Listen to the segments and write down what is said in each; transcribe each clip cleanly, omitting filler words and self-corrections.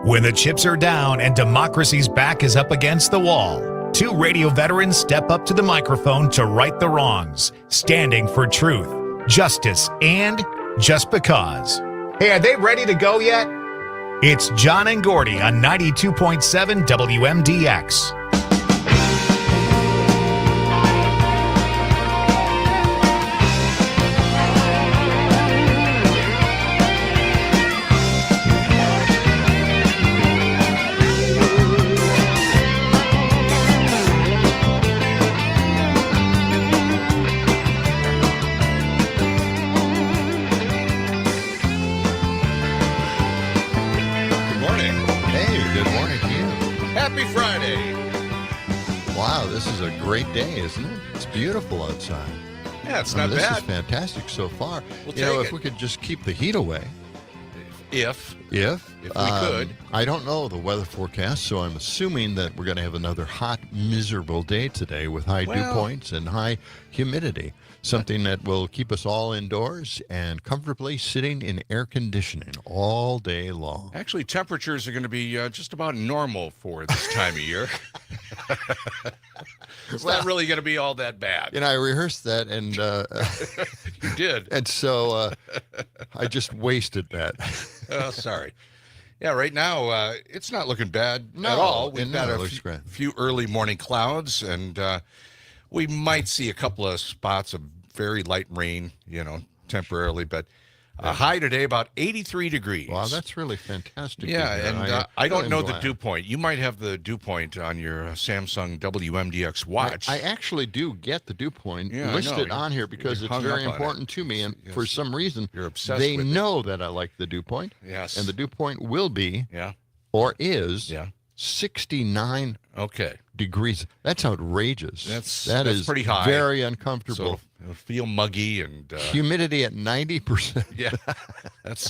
When the chips are down and democracy's back is up against the wall, two radio veterans step up to the microphone to right the wrongs, standing for truth, justice, and just because. Hey, are they ready to go yet? It's John and Gordy on 92.7 WMDX. Great day, isn't it? It's beautiful outside. Yeah, it's not bad. This is fantastic so far. If we could just keep the heat away. If we could. I don't know the weather forecast, so I'm assuming that we're going to have another hot, miserable day today with high dew points and high humidity. Something that will keep us all indoors and comfortably sitting in air conditioning all day long. Actually, temperatures are going to be just about normal for this time of year. It's not really going to be all that bad. I rehearsed that, and you did. And so I just wasted that. Oh, sorry. Yeah, right now it's not looking bad at all. We've got a few early morning clouds, and we might see a couple of spots of very light rain, temporarily, but high today about 83 degrees. Wow, that's really fantastic. Yeah, and I don't know the dew point. You might have the dew point on your Samsung WMDX watch. I actually do get the dew point listed on here because it's very important to me, and for some reason, you're obsessed they with know that I like the dew point. Yes. And the dew point will be, or is, 69 degrees. That's outrageous. That is pretty high. Very uncomfortable. So it'll feel muggy and humidity at 90%. Yeah, that's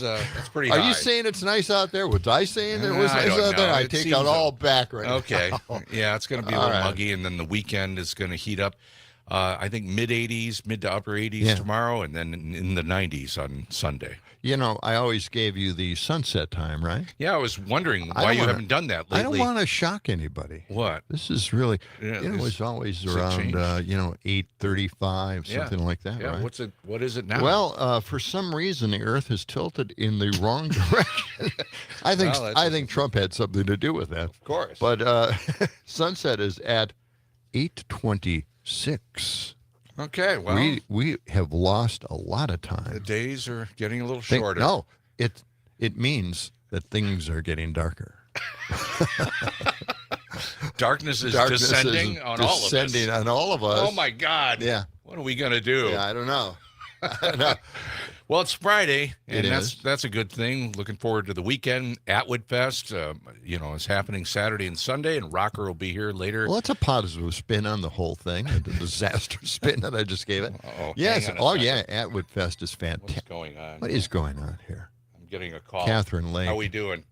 pretty high. Are you saying it's nice out there? Was I saying it was nice out there? I take out all back right now. Okay. Yeah, it's going to be a little muggy, and then the weekend is going to heat up. I think mid to upper 80s tomorrow, and then in the 90s on Sunday. I always gave you the sunset time, right? Yeah, I was wondering why you haven't done that lately. I don't want to shock anybody. What? This is really, it's always around, 8:35, something like that, right? What is it now? Well, for some reason, the Earth has tilted in the wrong direction. I think Trump had something to do with that. Of course. But sunset is at 8:26. Okay, well, we have lost a lot of time. The days are getting a little shorter. No, it means that things are getting darker. Darkness is descending on all of us. Descending on all of us. Oh my God! Yeah. What are we gonna do? Yeah, I don't know. I don't know. Well, it's Friday, and that's a good thing. Looking forward to the weekend. Atwood Fest, is happening Saturday and Sunday, and Rocker will be here later. Well, it's a positive spin on the whole thing, the disaster spin that I just gave it. Yes. Atwood Fest is fantastic. What's going on? What is going on here? I'm getting a call. Catherine Lake. How are we doing?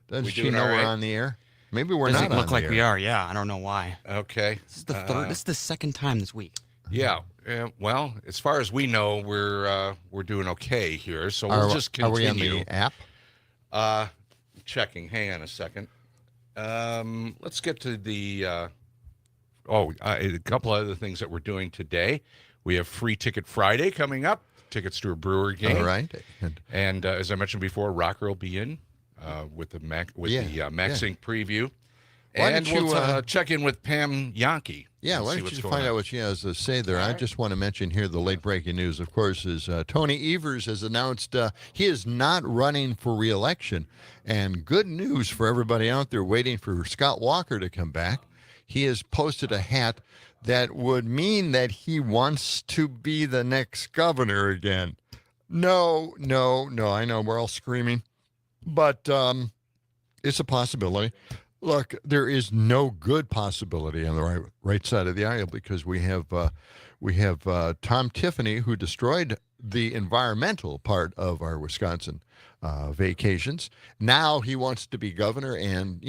Doesn't she know we're on the air? Maybe we're not on the air. Doesn't look like we are, yeah. I don't know why. Okay. This is the third. This is the second time this week. Yeah. Well, as far as we know, we're doing okay here. So we'll just continue. Are we on the app? Checking. Hang on a second. Let's get to the. A couple other things that we're doing today. We have Free Ticket Friday coming up. Tickets to a Brewer game. All right. And as I mentioned before, Rocker will be in with the MaxInc preview. We'll check in with Pam Yankee. Yeah, why don't you find out what she has to say there. I just want to mention here the late breaking news, of course, is Tony Evers has announced he is not running for re-election. And good news for everybody out there waiting for Scott Walker to come back. He has posted a hat that would mean that he wants to be the next governor again. No, I know we're all screaming, but it's a possibility. Look, there is no good possibility on the right side of the aisle because we have Tom Tiffany, who destroyed the environmental part of our Wisconsin vacations. Now he wants to be governor, and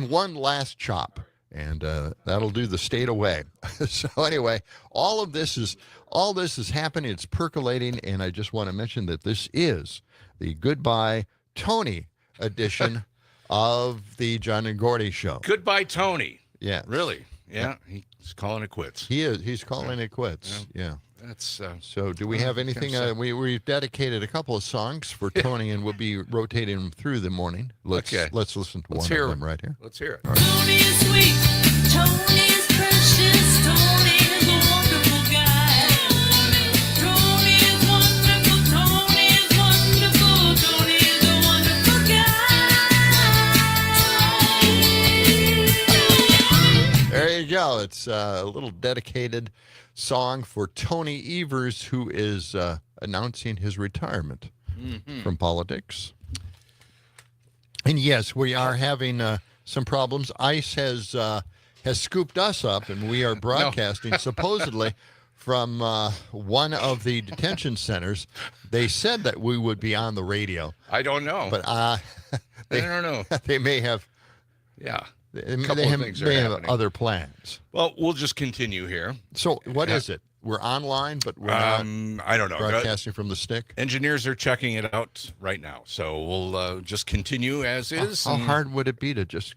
one last chop, and that'll do the state away. So anyway, all this is happening. It's percolating, and I just want to mention that this is the Goodbye Tony edition of the John and Gordy show. Goodbye, Tony. Yeah. Really? Yeah. He's calling it quits. He is. He's calling it quits. Yeah. That's so do we have anything? We've dedicated a couple of songs for Tony, and we'll be rotating them through the morning. Let's listen to one of them right here. Let's hear it. Tony is sweet. Tony is precious. Tony is a wonderful guy. Tony is wonderful. Tony is wonderful. Tony is a wonderful guy. There you go. It's a little dedicated song for Tony Evers, who is announcing his retirement from politics. And yes, we are having some problems. ICE has scooped us up, and we are broadcasting supposedly from one of the detention centers. They said that we would be on the radio. I don't know. But I don't know. They may have. Yeah. They have other plans. Well, we'll just continue here. So what is it? We're online, but we're not I don't know. Broadcasting from the stick? Engineers are checking it out right now. So we'll just continue as is. How hard would it be to just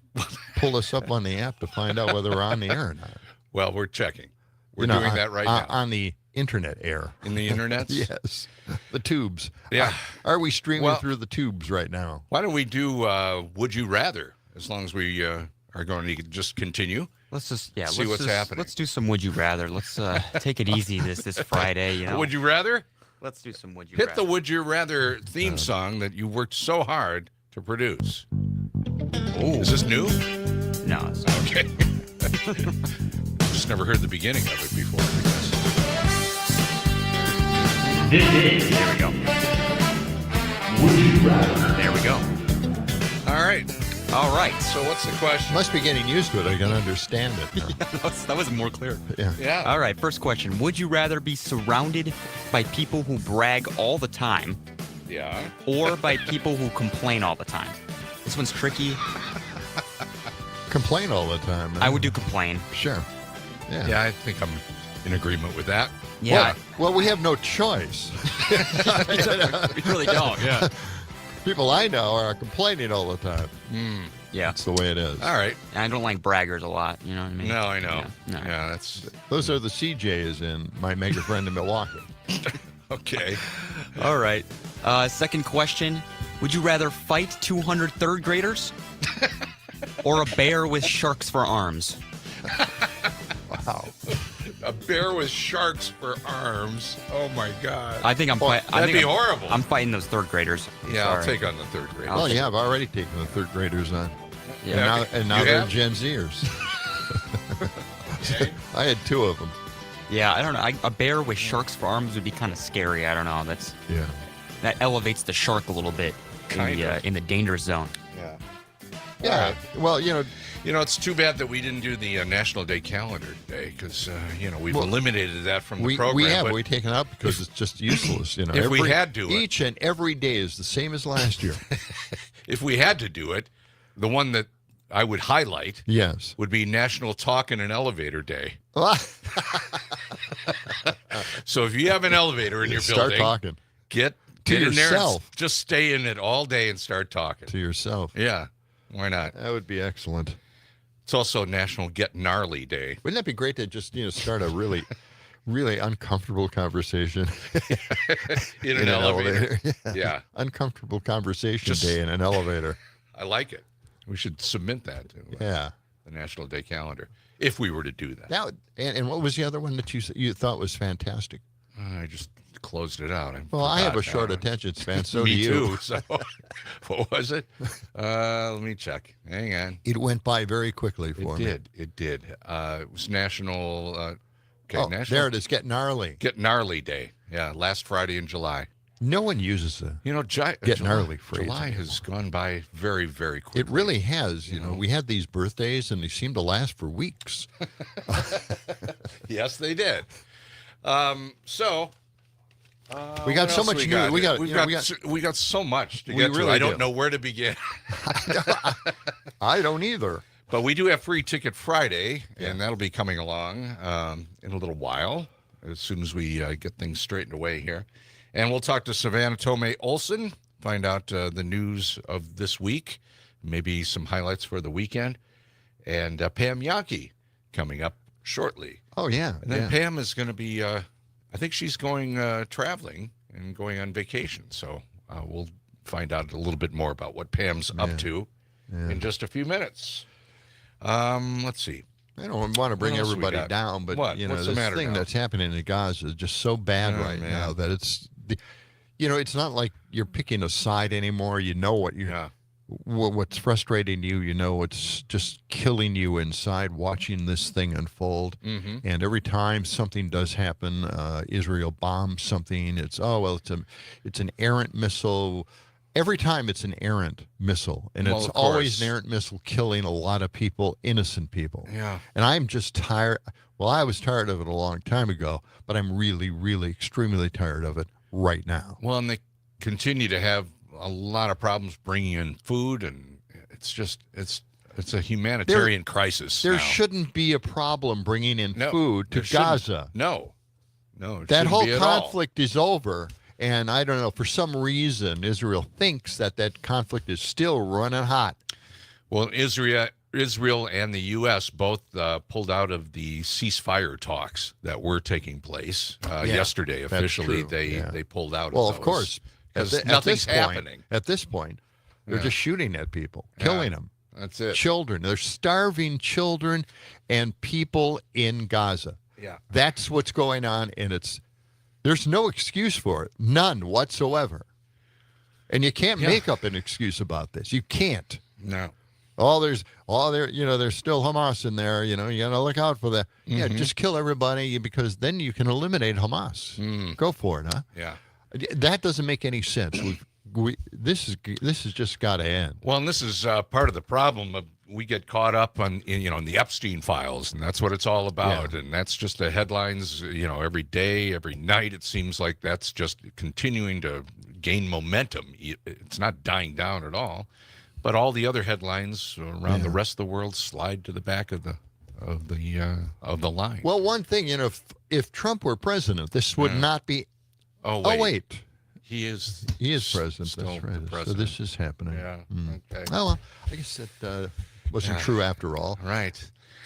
pull us up on the app to find out whether we're on the air or not? Well, we're checking. We're doing that right now. On the internet air. In the internet? Yes. The tubes. Yeah. Are we streaming through the tubes right now? Why don't we do Would You Rather, as long as we are going to just continue. Let's just see what's happening. Let's do some Would You Rather. Let's take it easy this Friday. You know. Would you rather? Let's do some Would You Rather. Hit the Would You Rather theme song that you worked so hard to produce. Oh, is this new? No, it's not. Okay. Just never heard the beginning of it before. There we go. Would you rather? There we go. All right. All right. So what's the question? Must be getting used to it. I can understand it now. That was more clear. Yeah. All right. First question. Would you rather be surrounded by people who brag all the time, Yeah. or by people who complain all the time? This one's tricky. Complain all the time. I would do complain. Sure. Yeah. Yeah, I think I'm in agreement with that. Yeah. Well, we have no choice. We really don't. Yeah. People I know are complaining all the time. Yeah. That's the way it is. All right. And I don't like braggers a lot. You know what I mean? No, I know. Yeah, no. Yeah, that's Those are the CJs in My Mega Friend in Milwaukee. okay. All right. Second question. Would you rather fight 200 third graders or a bear with sharks for arms? Wow. A bear with sharks for arms. Oh my God. I think that'd be horrible. I'm fighting those third graders. Yeah, Sorry. I'll take on the third grade. Well, yeah, I've already taken the third graders on. Yeah. And now You they're have? Gen Zers. Okay. I had two of them. Yeah, I don't know. A bear with sharks for arms would be kind of scary. I don't know. Yeah. That elevates the shark a little bit in the danger zone. Yeah. Yeah. Right. Well, It's too bad that we didn't do the National Day calendar today because, we've eliminated that from the program. we have. but We taken it up because it's just useless. If we had to, each and every day is the same as last year. if we had to do it, the one that I would highlight Yes. would be National Talk in an Elevator Day. So if you have an elevator in your Start building, talking get To in there yourself. and just stay in it all day and start talking. to yourself. Yeah, why not? That would be excellent. It's also National Get Gnarly Day. Wouldn't that be great to just start a really, really uncomfortable conversation in an elevator. Yeah. Uncomfortable conversation day in an elevator. I like it. We should submit that to Yeah. the National Day calendar if we were to do that. And what was the other one that you thought was fantastic? I just closed it out. Well, I have a forgot short now. attention span. So Me do you. too. So, what was it? Let me check. Hang on. It went by very quickly for me. It did. It was National. National. There it is. Get gnarly. Get Gnarly Day. Yeah, last Friday in July. No one uses the. Get gnarly phrase July anymore. has gone by very, very quickly. It really has. We had these birthdays, and they seem to last for weeks. Yes, they did. We got so much news. We got so much to get to. really I don't do. know where to begin. I don't either. But we do have Free Ticket Friday, and that'll be coming along in a little while, as soon as we get things straightened away here. And we'll talk to Savannah Tomei Olson, find out the news of this week, maybe some highlights for the weekend, and Pam Yankee coming up shortly. Oh, yeah. And then Pam is going to be, I think she's going traveling and going on vacation. So we'll find out a little bit more about what Pam's up to in just a few minutes. Let's see. I don't want to bring else we everybody got? down, but What? you know, What's the this matter thing now? that's happening in Gaza is just so bad Oh, right man. now that it's, you know, it's not like you're picking a side anymore. You know what what's frustrating you. You know what's just killing you inside watching this thing unfold. Mm-hmm. And every time something does happen, Israel bombs something. It's it's an errant missile. Every time it's an errant missile, and Well, it's of always course. an errant missile killing a lot of people, innocent people. Yeah. And I'm just tired. Well, I was tired of it a long time ago, but I'm really, really extremely tired of it right now. Well, and they continue to have a lot of problems bringing in food, and it's just it's a humanitarian crisis. There now. shouldn't be a problem bringing in No, food to there shouldn't. Gaza. No, it That shouldn't whole be at all. conflict is over. And I don't know, for some reason, Israel thinks that conflict is still running hot. Well, Israel and the U.S. both pulled out of the ceasefire talks that were taking place yesterday. that's Officially, true. they pulled out. Well, of of those course, because nothing's happening. At this point, they're Yeah. just shooting at people, Yeah. killing them. That's it. Children. They're starving children and people in Gaza. Yeah. That's what's going on, and there's no excuse for it. None whatsoever. And you can't make up an excuse about this. You can't. No. There's still Hamas in there. You know, you got to look out for that. Yeah, just kill everybody because then you can eliminate Hamas. Go for it, huh? Yeah. That doesn't make any sense. This has just got to end. Well, and this is part of the problem of we get caught up in the Epstein files, and that's what it's all about. Yeah. And that's just the headlines, every day, every night. It seems like that's just continuing to gain momentum. It's not dying down at all, but all the other headlines around the rest of the world slide to the back of the line. Well, one thing, if Trump were president, this would not be. Oh wait. He is president. still That's the right. So president. this is happening. Yeah. Okay. Oh, well, I guess that wasn't true after all. Right.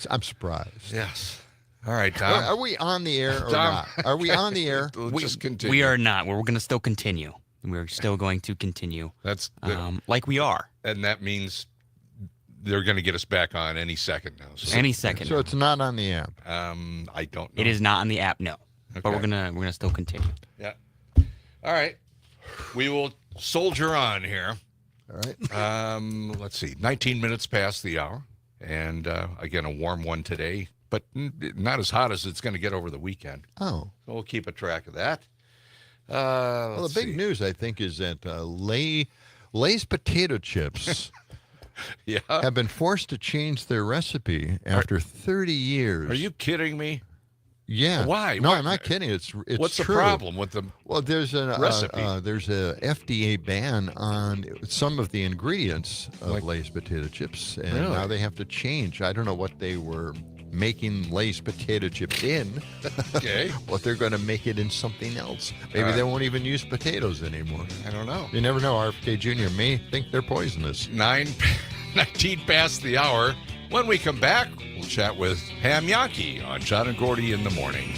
I'm surprised. Yes. All right, Tom. Are we on the air or Tom. not? Are we on the air? We'll just continue. We are not. We're going to still continue. We're still going to continue. That's like we are. and that means they're going to get us back on any second now. So, Any second. So it's not on the app. I don't know. It is not on the app, no. But Okay. we're gonna still continue. Yeah. All right. We will soldier on here. All right. Let's see. 19 minutes past the hour, and again a warm one today, but not as hot as it's going to get over the weekend. Oh. So we'll keep a track of that. Well, the big news, I think, is that Lay's potato chips have been forced to change their recipe after 30 years. Are you kidding me? Yeah. Why? No, What- I'm not kidding. It's What's true. the problem with the Well, there's a recipe? there's a FDA ban on some of the ingredients of Like- Lay's potato chips, and Really? now they have to change. I don't know what they were making Lay's potato chips in. Okay. But they're going to make it in something else. Maybe they won't even use potatoes anymore. I don't know. You never know. RFK Jr. may think they're poisonous. 19 past the hour. When we come back, we'll chat with Pam Yankee on John and Gordy in the morning.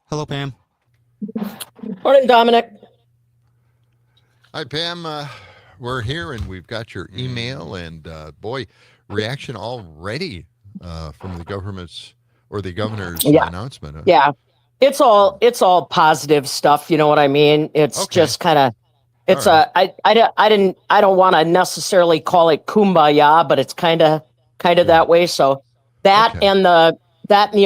Hello, Pam. Morning, Dominic. Hi, Pam. We're here, and we've got your email, and boy, reaction already from the government's or the governor's announcement. Yeah, it's all positive stuff. You know what I mean? It's just kind of, it's I don't want to necessarily call it kumbaya, but it's kind of that way. So that and the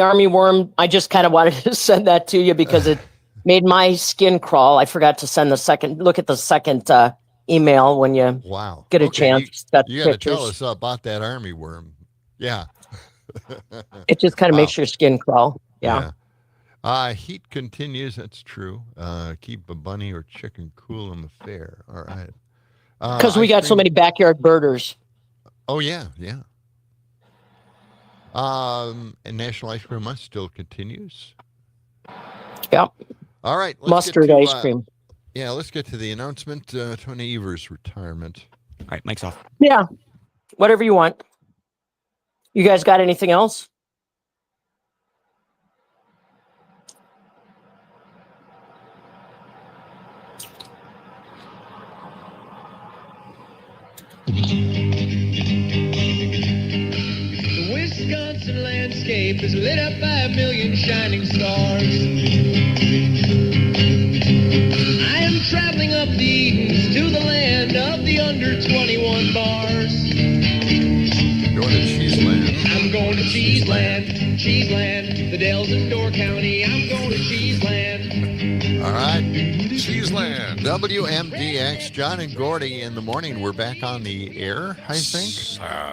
army worm, I just kind of wanted to send that to you because it made my skin crawl. I forgot to send look at the second email when you get a chance. You got to tell us about that army worm. Yeah. It just kind of makes your skin crawl. Yeah. Heat continues. That's true. Keep a bunny or chicken cool in the fair. All right. Because we got so many backyard birders. Oh, yeah. And National Ice Cream Month still continues. Yep. All right. Mustard ice cream. Yeah, let's get to the announcement. Tony Evers' retirement. All right, mic's off. Yeah. Whatever you want. You guys got anything else? The Wisconsin landscape is lit up by a million shining stars. I am traveling up the Edens to the land of the under 21 bars. Going to Cheeseland. I'm going to Cheeseland, the Dells in Door County. I'm going to Cheeseland. All right. Cheeseland. WMDX, John and Gordy in the morning. We're back on the air, I think.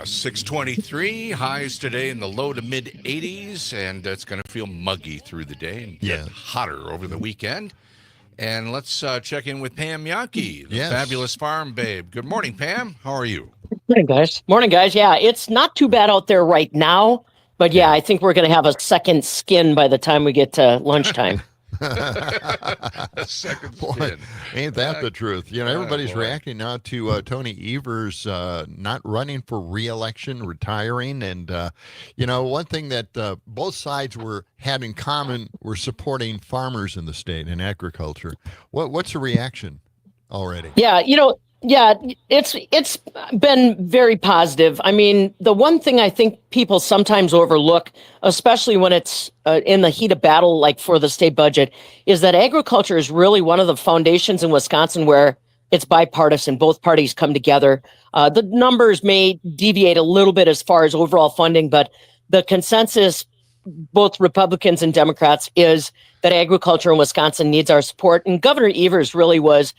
623, highs today in the low to mid 80s, and it's going to feel muggy through the day and get hotter over the weekend. And let's check in with Pam Yankee, the fabulous farm babe. Good morning, Pam. How are you? Morning, guys. Yeah, it's not too bad out there right now, but yeah, I think we're going to have a second skin by the time we get to lunchtime. Second skin. Ain't that the truth? You know, everybody's reacting now to Tony Evers not running for re-election, retiring, and you know, one thing that both sides had in common were supporting farmers in the state and agriculture. What's the reaction already? Yeah, you know. Yeah, it's been very positive. I mean, the one thing I think people sometimes overlook, especially when it's in the heat of battle, like for the state budget, is that agriculture is really one of the foundations in Wisconsin where it's bipartisan. Both parties come together. The numbers may deviate a little bit as far as overall funding, but the consensus, both Republicans and Democrats, is that agriculture in Wisconsin needs our support. And Governor Evers really was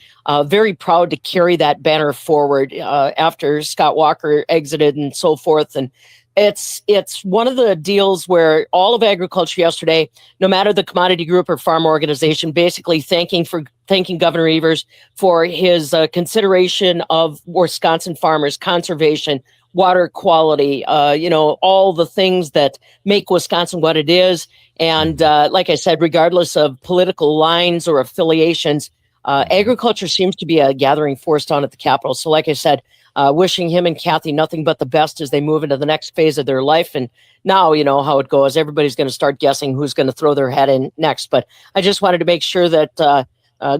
very proud to carry that banner forward after Scott Walker exited and so forth. And it's one of the deals where all of agriculture yesterday, no matter the commodity group or farm organization, basically thanking Governor Evers for his consideration of Wisconsin farmers, conservation, water quality, all the things that make Wisconsin what it is. And like I said, regardless of political lines or affiliations, agriculture seems to be a gathering force down at the Capitol. So like I said, wishing him and Kathy nothing but the best as they move into the next phase of their life. And now, you know how it goes. Everybody's going to start guessing who's going to throw their hat in next. But I just wanted to make sure that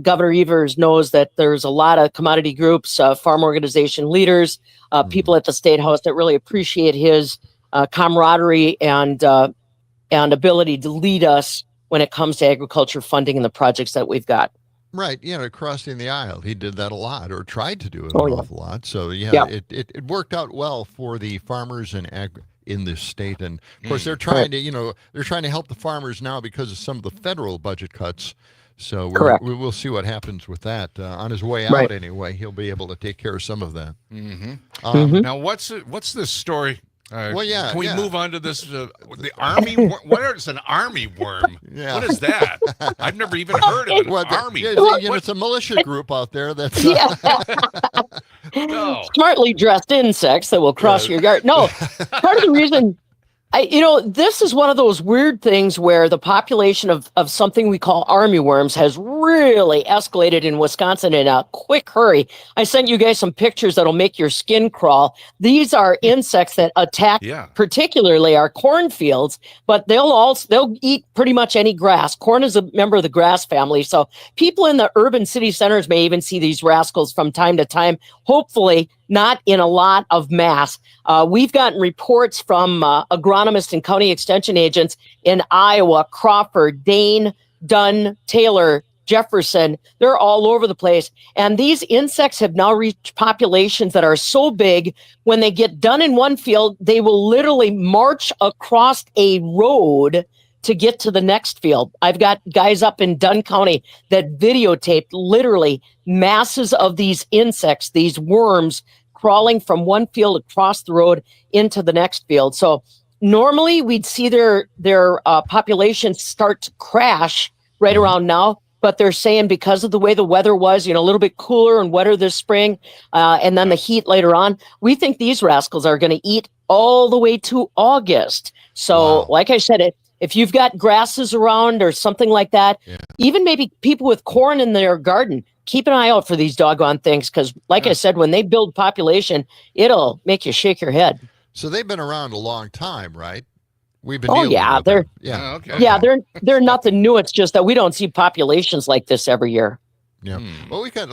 Governor Evers knows that there's a lot of commodity groups, farm organization leaders, people at the State House that really appreciate his camaraderie and ability to lead us when it comes to agriculture funding and the projects that we've got. Right, crossing the aisle. He did that a lot, or tried to do it an awful lot. So it worked out well for the farmers and in this state. And of course, they're trying to help the farmers now because of some of the federal budget cuts. So we will see what happens with that. On his way out, anyway, he'll be able to take care of some of that. Now, what's this story? Can we move on to this? The army? What is an army worm? Yeah. What is that? I've never even heard of an army. It's a militia group out there that's smartly dressed insects that will cross your yard. No, part of the reason This is one of those weird things where the population of something we call armyworms has really escalated in Wisconsin in a quick hurry. I sent you guys some pictures that'll make your skin crawl. These are insects that attack particularly our cornfields, but they'll eat pretty much any grass. Corn is a member of the grass family, so people in the urban city centers may even see these rascals from time to time. Hopefully, not in a lot of mass. We've gotten reports from agronomists and county extension agents in Iowa, Crawford, Dane, Dunn, Taylor, Jefferson. They're all over the place. And these insects have now reached populations that are so big, when they get done in one field, they will literally march across a road to get to the next field. I've got guys up in Dunn County that videotaped literally masses of these insects, these worms, crawling from one field across the road into the next field. So normally we'd see their populations start to crash right around now, but they're saying because of the way the weather was, a little bit cooler and wetter this spring, and then the heat later on, we think these rascals are going to eat all the way to August. So like I said, if you've got grasses around or something like that, even maybe people with corn in their garden, keep an eye out for these doggone things, because like I said, when they build population, it'll make you shake your head. So they've been around a long time, right? We've been dealing with them. They're nothing new. It's just that we don't see populations like this every year. Yeah. Well, we got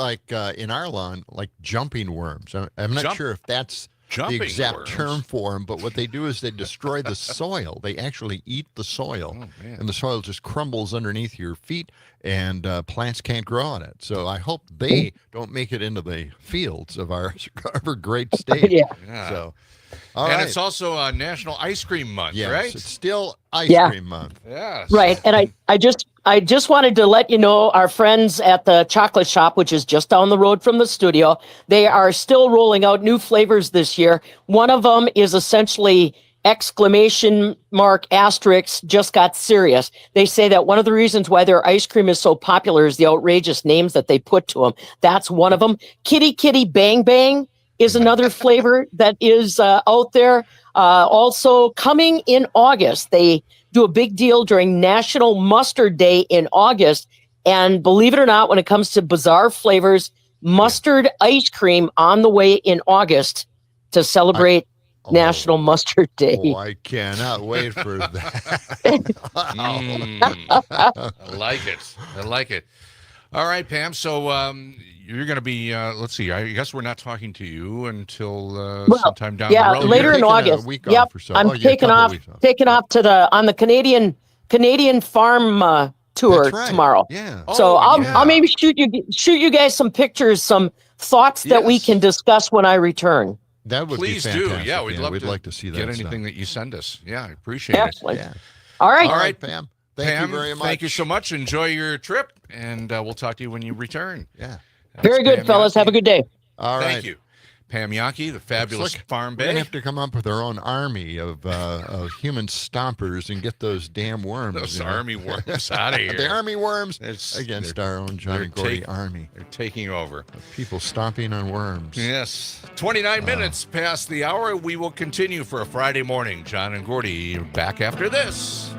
in our lawn, jumping worms. I'm not sure if that's the exact term for them, but what they do is they destroy the soil. They actually eat the soil, and the soil just crumbles underneath your feet, and plants can't grow on it. So I hope they don't make it into the fields of our great state. So, all right. It's also National Ice Cream Month, right? It's still Ice Cream Month. Yeah. Right. And I just wanted to let you know, our friends at the chocolate shop, which is just down the road from the studio, they are still rolling out new flavors this year. One of them is essentially exclamation mark asterisk just got serious. They say that one of the reasons why their ice cream is so popular is the outrageous names that they put to them. That's one of them. Kitty Kitty Bang Bang is another flavor that is out there. Also coming in August, they do a big deal during National Mustard Day in August. And believe it or not, when it comes to bizarre flavors, mustard ice cream on the way in August to celebrate National Mustard Day. Oh, I cannot wait for that. I like it. All right, Pam. So you're going to be, let's see, I guess we're not talking to you until sometime down the road. Later in August. I'm taking off to on the Canadian farm tour tomorrow. Yeah. So I'll maybe shoot you guys some pictures, some thoughts that we can discuss when I return. That would Please be fantastic. do. Yeah, we'd like to see that. Get anything that you send us. Yeah, I appreciate it. Yeah. All right, Pam. Thank you very much. Thank you so much. Enjoy your trip, and we'll talk to you when you return. Yeah. Very good, fellas. Have a good day. All right. Thank you. Pam Yankee, the fabulous Farm We're Bay. gonna have to come up with our own army of human stompers and get those damn worms. Those army worms out of here. The army worms against our own John and Gordy army. They're taking over. People stomping on worms. Yes. 29 minutes past the hour. We will continue for a Friday morning. John and Gordy back after this.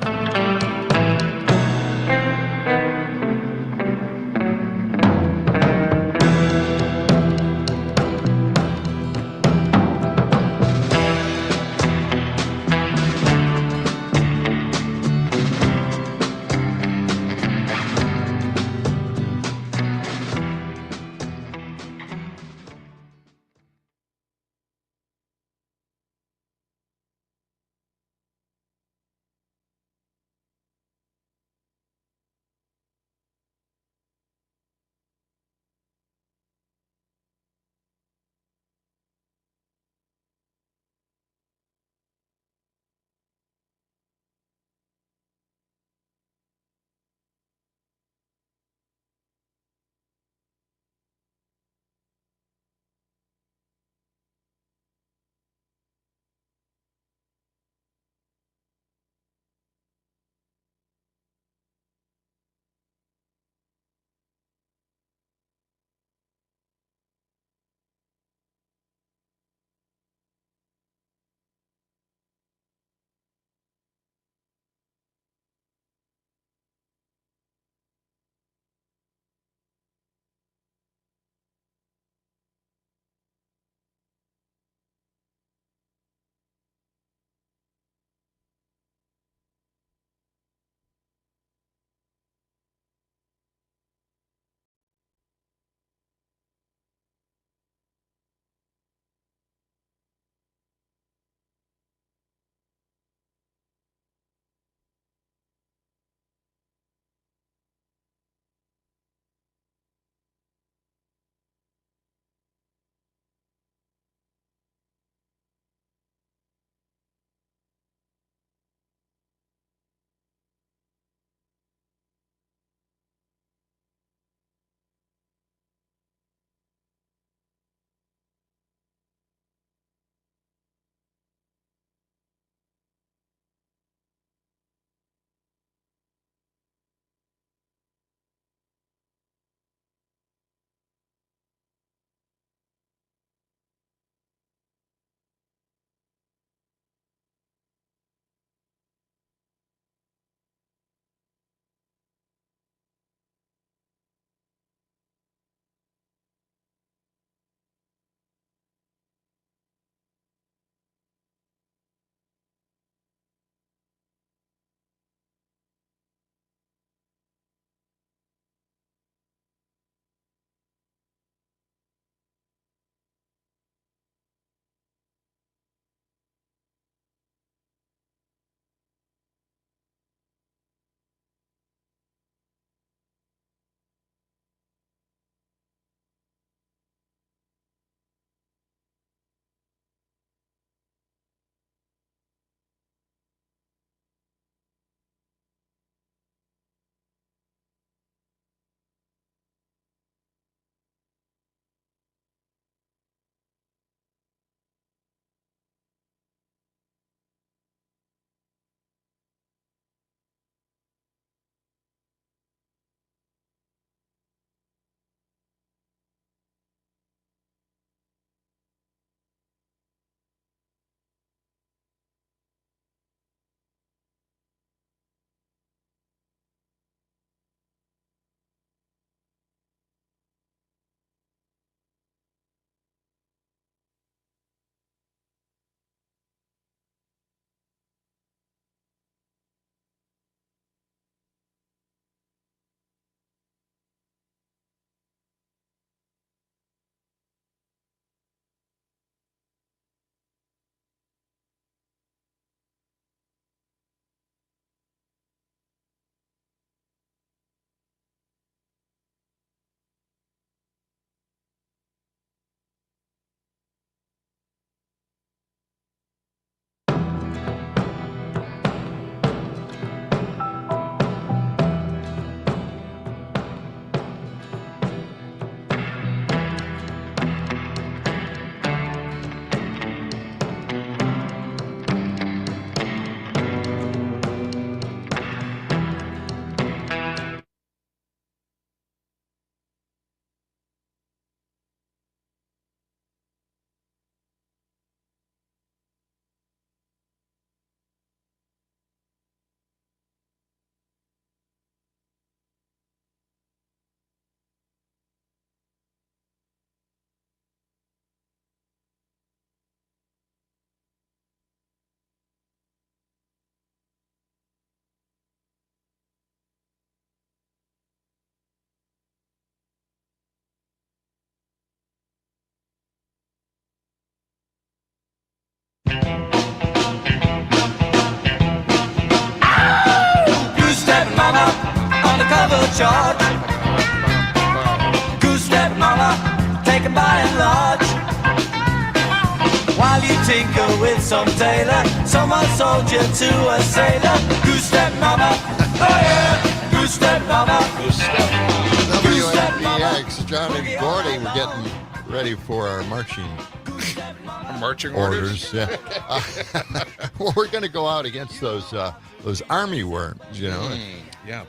charge. Goose step mama, taken by and large. While you tinker with some tailor, some a soldier to a sailor. Goose step mama, oh yeah, goose step mama. Goose step. WMDX, John and Gordy, we're getting ready for our marching orders. Yeah. Well, we're going to go out against those army worms, you know,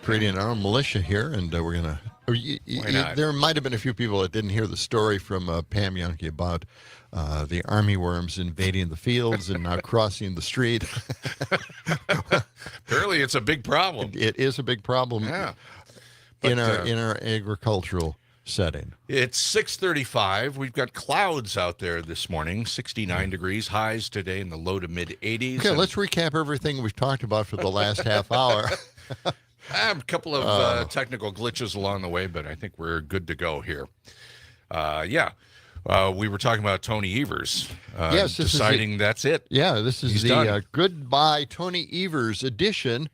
creating our own militia here, and we're going to. There might have been a few people that didn't hear the story from Pam Yonke about the army worms invading the fields and now crossing the street. Apparently, it's a big problem. It is a big problem. Yeah. In our agricultural setting. It's 6:35. We've got clouds out there this morning. 69 degrees, highs today in the low to mid 80s. Okay, let's recap everything we've talked about for the last half hour. A couple of technical glitches along the way, but I think we're good to go here. We were talking about Tony Evers. Yes, deciding that's it. Yeah, this is He's the done. Goodbye Tony Evers edition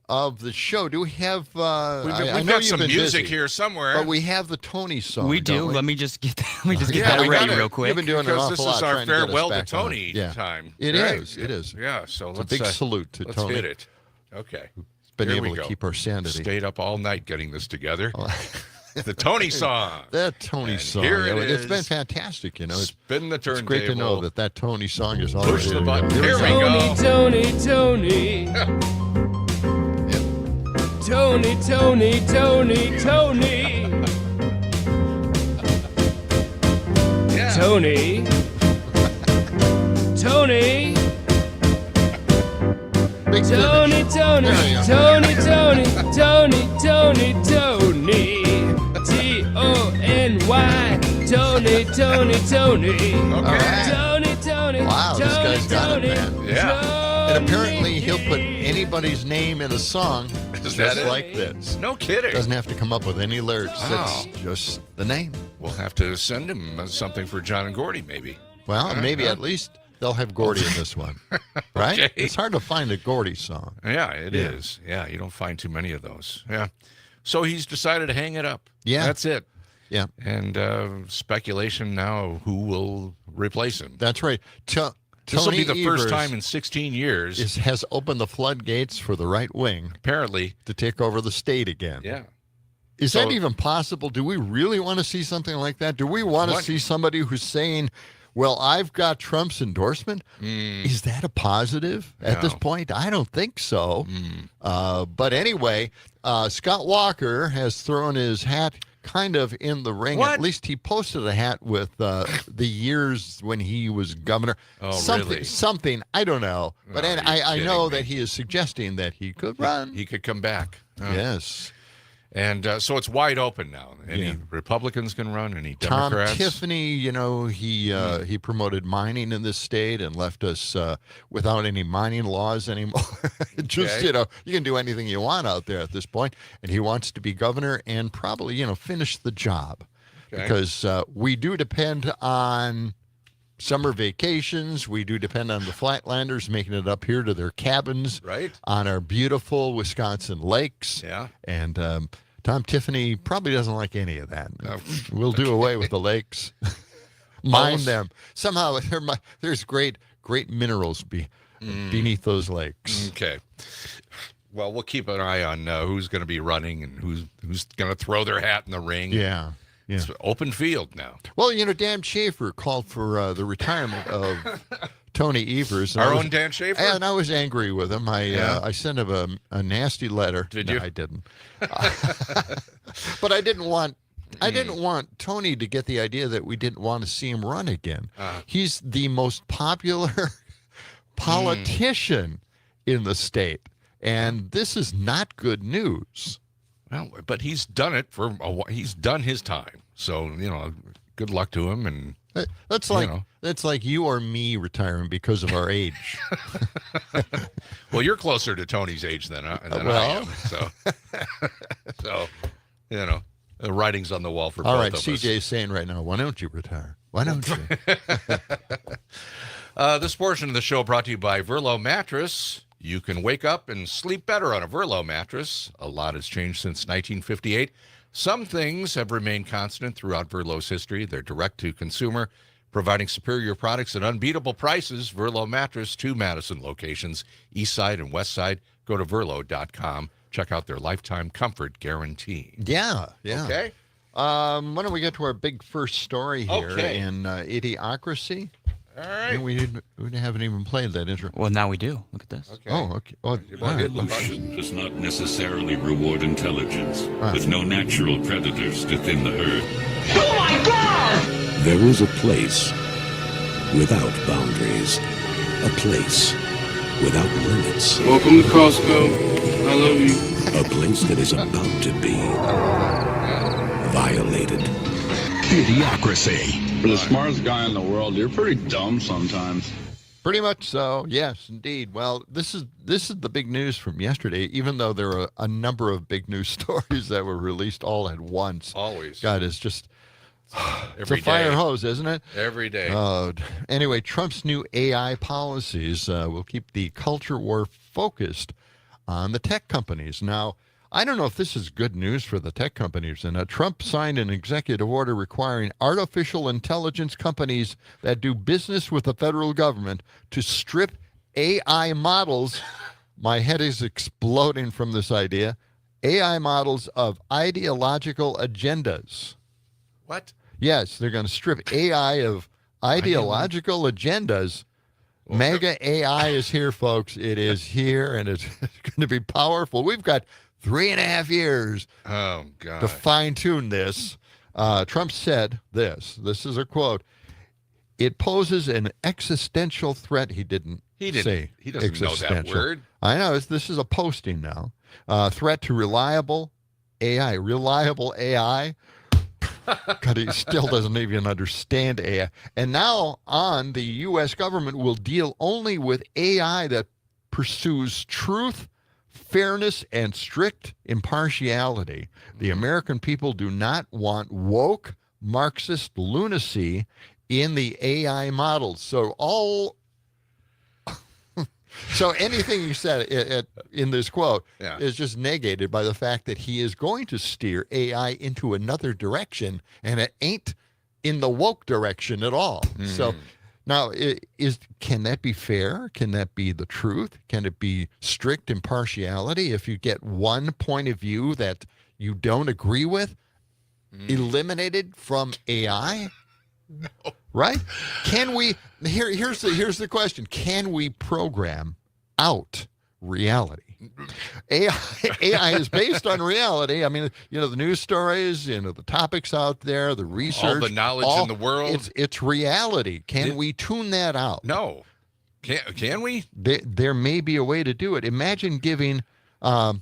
of the show. Do we have? I We've know got you've some been music busy, here somewhere. but we have the Tony song. We do. don't we? Let me just get that. Let me just get Yeah, that we ready got it. real quick. You've been doing an because awful this is lot our trying to get us farewell to back on. Tony Yeah. time. It right? is. It is. Yeah, so It's let's a big salute to let's Tony. hit it. Okay. Been Here able we to go. keep our sanity. Stayed up all night getting this together. The Tony song. That Tony And song. here Yeah, it it's been is. fantastic. You know, Spin the it's turntable. great to know that Tony song is already. Push the button. Here we go. Tony, Tony. Tony, Tony, Tony, Tony. Yeah. Tony. Tony. Big Tony, finish. Tony, There you go. Tony, Tony, Tony, Tony, Tony. Tony. Tony, Tony, Tony. Okay. Tony, Tony. Wow, this Tony, guy's got it, Tony, man. Yeah. And apparently he'll put anybody's name in a song Is just that it? like this. No kidding. Doesn't have to come up with any lyrics. Wow. It's just the name. We'll have to send him something for John and Gordy, maybe. Well, maybe at least they'll have Gordy in this one, right? Okay. It's hard to find a Gordy song. Yeah, it is. Yeah, you don't find too many of those. Yeah. So he's decided to hang it up. Yeah. That's it. Yeah, And speculation now of who will replace him. that's right. This will Tony be the first Evers time in 16 years. has opened the floodgates for the right wing Apparently. to take over the state again. Yeah. Is So- that even possible? Do we really want to see something like that? Do we want to What? see somebody who's saying, well, I've got Trump's endorsement? Is that a positive at this No. point? I don't think so. But anyway, Scott Walker has thrown his hat kind of in the ring. What? At least he posted a hat with the years when he was governor. Oh, something, really? Something, I don't know. But Oh, I you're know kidding me. that he is suggesting that he could run. He could come back. Yes. And so it's wide open now. Any Yeah. Republicans can run, any Tom Democrats. Tiffany, you know, he promoted mining in this state and left us without any mining laws anymore. Just, Okay. you know, you can do anything you want out there at this point. And he wants to be governor and probably, you know, finish the job. Okay. Because we do depend on summer vacations. We do depend on the Flatlanders making it up here to their cabins Right. on our beautiful Wisconsin lakes. Yeah. And Tom Tiffany probably doesn't like any of that. No. We'll do away with the lakes, mine Almost- them. Somehow there's great minerals beneath those lakes. Okay. Well, we'll keep an eye on who's going to be running and who's going to throw their hat in the ring. Yeah. Yeah. It's open field now. Well, you know, Dan Schaefer called for the retirement of Tony Evers. And Our I was- own Dan Schaefer? And I was angry with him. I sent him a nasty letter. Did No, you? I didn't. But I didn't want Tony to get the idea that we didn't want to see him run again. He's the most popular politician in the state, and this is not good news. Well, but he's done it for a while. He's done his time. So, you know, good luck to him. And That's You like know. that's like you or me retiring because of our age. well, you're closer to Tony's age than I Well. am. So, so, you know, the writing's on the wall for All both right, of us. CJ's saying right now, why don't you retire? Why don't you? This portion of the show brought to you by Verlo Mattress. You can wake up and sleep better on a Verlo mattress. A lot has changed since 1958. Some things have remained constant throughout Verlo's history. They're direct to consumer, providing superior products at unbeatable prices. Verlo mattress, 2 Madison locations, East Side and West Side. Go to verlo.com. Check out their lifetime comfort guarantee. Yeah. Okay. Why don't we get to our big first story here in Idiocracy? All right. We haven't even played that intro. Well, now we do. Look at this. Okay. Oh, okay. Oh, Evolution does not necessarily reward intelligence, with no natural predators to thin the herd. Oh my God! There is a place without boundaries, a place without limits, Welcome to Costco. I love you. a place that is about to be violated. Idiocracy. For the smartest guy in the world, you're pretty dumb sometimes. Pretty much so. Yes, indeed. Well, this is the big news from yesterday, even though there are a number of big news stories that were released all at once. Always. God, it's just it's a Every fire day. hose, isn't it? Every day. Anyway, Trump's new AI policies will keep the culture war focused on the tech companies. Now, I don't know if this is good news for the tech companies. And Trump signed an executive order requiring artificial intelligence companies that do business with the federal government to strip AI models. My head is exploding from this idea. AI models of ideological agendas. What? Yes, they're going to strip AI of ideological agendas. Mega AI is here, folks. It is here, and it's going to be powerful. We've got 3.5 years to fine-tune this. Trump said this. This is a quote. It poses an existential threat. He didn't say He doesn't know that word. I know. This is a posting now. Threat to reliable AI. Reliable AI. God, he still doesn't even understand AI. And now on, the U.S. government will deal only with AI that pursues truth, fairness, and strict impartiality. The American people do not want woke Marxist lunacy in the AI models. So anything he said in this quote is just negated by the fact that he is going to steer AI into another direction, and it ain't in the woke direction at all. So now, can that be fair? Can that be the truth? Can it be strict impartiality if you get one point of view that you don't agree with eliminated from AI? No. Right? Can we? Here's the question: can we program out reality? AI is based on reality. I mean, the news stories, the topics out there, the research, all the knowledge in the world. It's reality. Can we tune that out? No. Can we? There may be a way to do it. Imagine giving a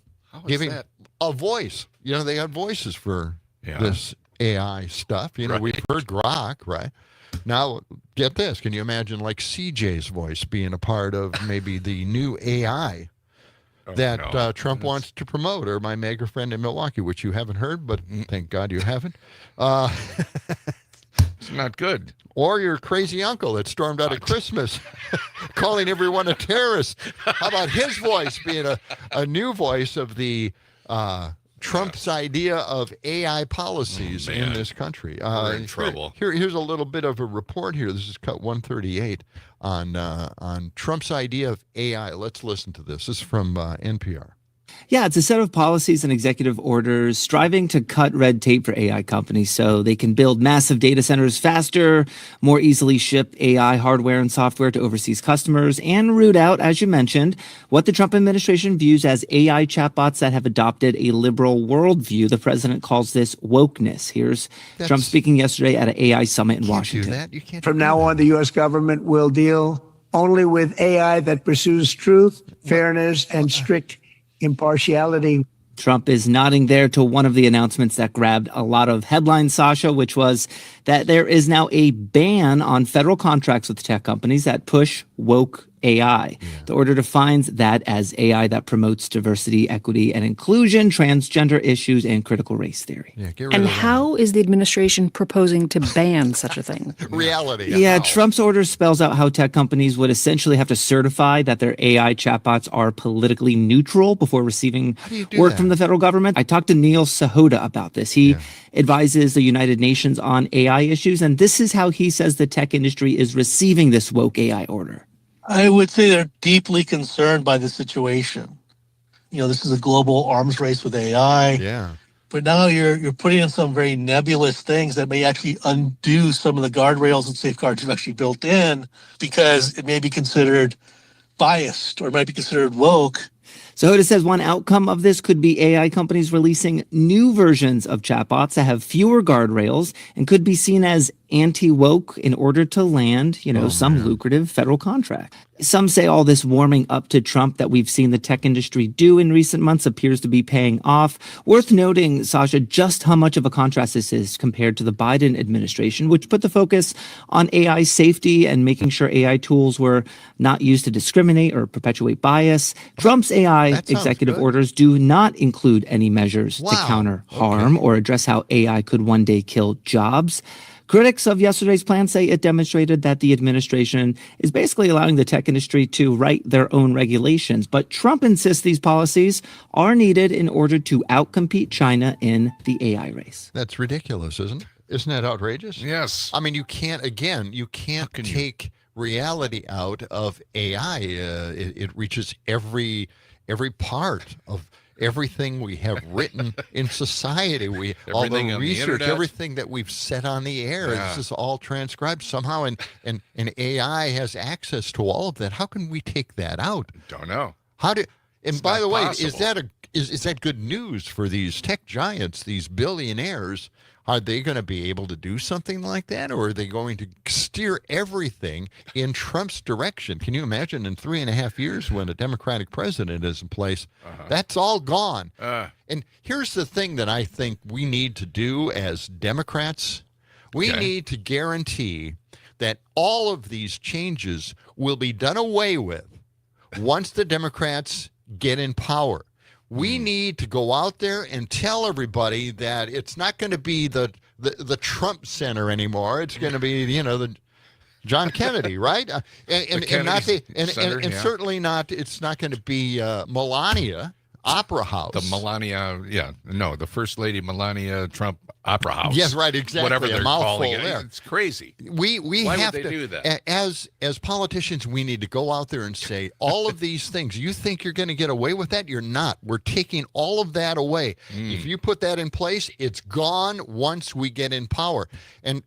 voice. They got voices for this AI stuff. We've heard Grok, right? Now, get this. Can you imagine like CJ's voice being a part of maybe the new AI that Trump wants to promote, or my mega friend in Milwaukee, which you haven't heard, but thank God you haven't. It's not good. Or your crazy uncle that stormed out at Christmas calling everyone a terrorist. How about his voice being a new voice of the Trump's idea of AI policies in this country? We're in trouble. Here's a little bit of a report here. This is cut 138 on Trump's idea of AI. Let's listen to this. This is from NPR. Yeah, it's a set of policies and executive orders striving to cut red tape for AI companies so they can build massive data centers faster, more easily ship AI hardware and software to overseas customers, and root out, as you mentioned, what the Trump administration views as AI chatbots that have adopted a liberal worldview. The president calls this wokeness. Here's Trump speaking yesterday at an AI summit in Washington. From now on, the U.S. government will deal only with AI that pursues truth, fairness, and strict impartiality. Trump is nodding there to one of the announcements that grabbed a lot of headlines, Sasha, which was that there is now a ban on federal contracts with tech companies that push woke AI. The order defines that as AI that promotes diversity, equity, and inclusion, transgender issues, and critical race theory. Yeah, get rid And of that. how is the administration proposing to ban such a thing? Reality. Yeah, How? Trump's order spells out how tech companies would essentially have to certify that their AI chatbots are politically neutral before receiving do you do work that? from the federal government. I talked to Neil Sahota about this. He advises the United Nations on AI issues, and this is how he says the tech industry is receiving this woke AI order. I would say they're deeply concerned by the situation. This is a global arms race with AI. Yeah. But now you're putting in some very nebulous things that may actually undo some of the guardrails and safeguards you've actually built in, because it may be considered biased or it might be considered woke. So Hoda says one outcome of this could be AI companies releasing new versions of chatbots that have fewer guardrails and could be seen as anti-woke in order to land, some lucrative federal contract. Some say all this warming up to Trump that we've seen the tech industry do in recent months appears to be paying off. Worth noting, Sasha, just how much of a contrast this is compared to the Biden administration, which put the focus on AI safety and making sure AI tools were not used to discriminate or perpetuate bias. Trump's AI executive orders do not include any measures to counter harm or address how AI could one day kill jobs. Critics of yesterday's plan say it demonstrated that the administration is basically allowing the tech industry to write their own regulations. But Trump insists these policies are needed in order to outcompete China in the AI race. That's ridiculous, isn't it? Isn't that outrageous? Yes. I mean, you can't take reality out of AI. It reaches every part of everything we have written in society. All the Everything on the research, internet. everything that we've said on the air, this is all transcribed somehow, and AI has access to all of that. How can we take that out? Don't know. And by the way, is possible. that good news for these tech giants, these billionaires? Are they going to be able to do something like that, or are they going to steer everything in Trump's direction? Can you imagine in 3.5 years when a Democratic president is in place, that's all gone. And here's the thing that I think we need to do as Democrats. We need to guarantee that all of these changes will be done away with once the Democrats get in power. We need to go out there and tell everybody that it's not going to be the Trump Center anymore. It's going to be, the John Kennedy, right? And certainly not. It's not going to be Melania Opera House. The Melania, the First Lady Melania Trump Opera House. Yes, right, exactly. Whatever they're calling it. There. It's crazy. We Why have would they to do that? as politicians. We need to go out there and say all of these things. You think you're going to get away with that? You're not. We're taking all of that away. If you put that in place, it's gone once we get in power. And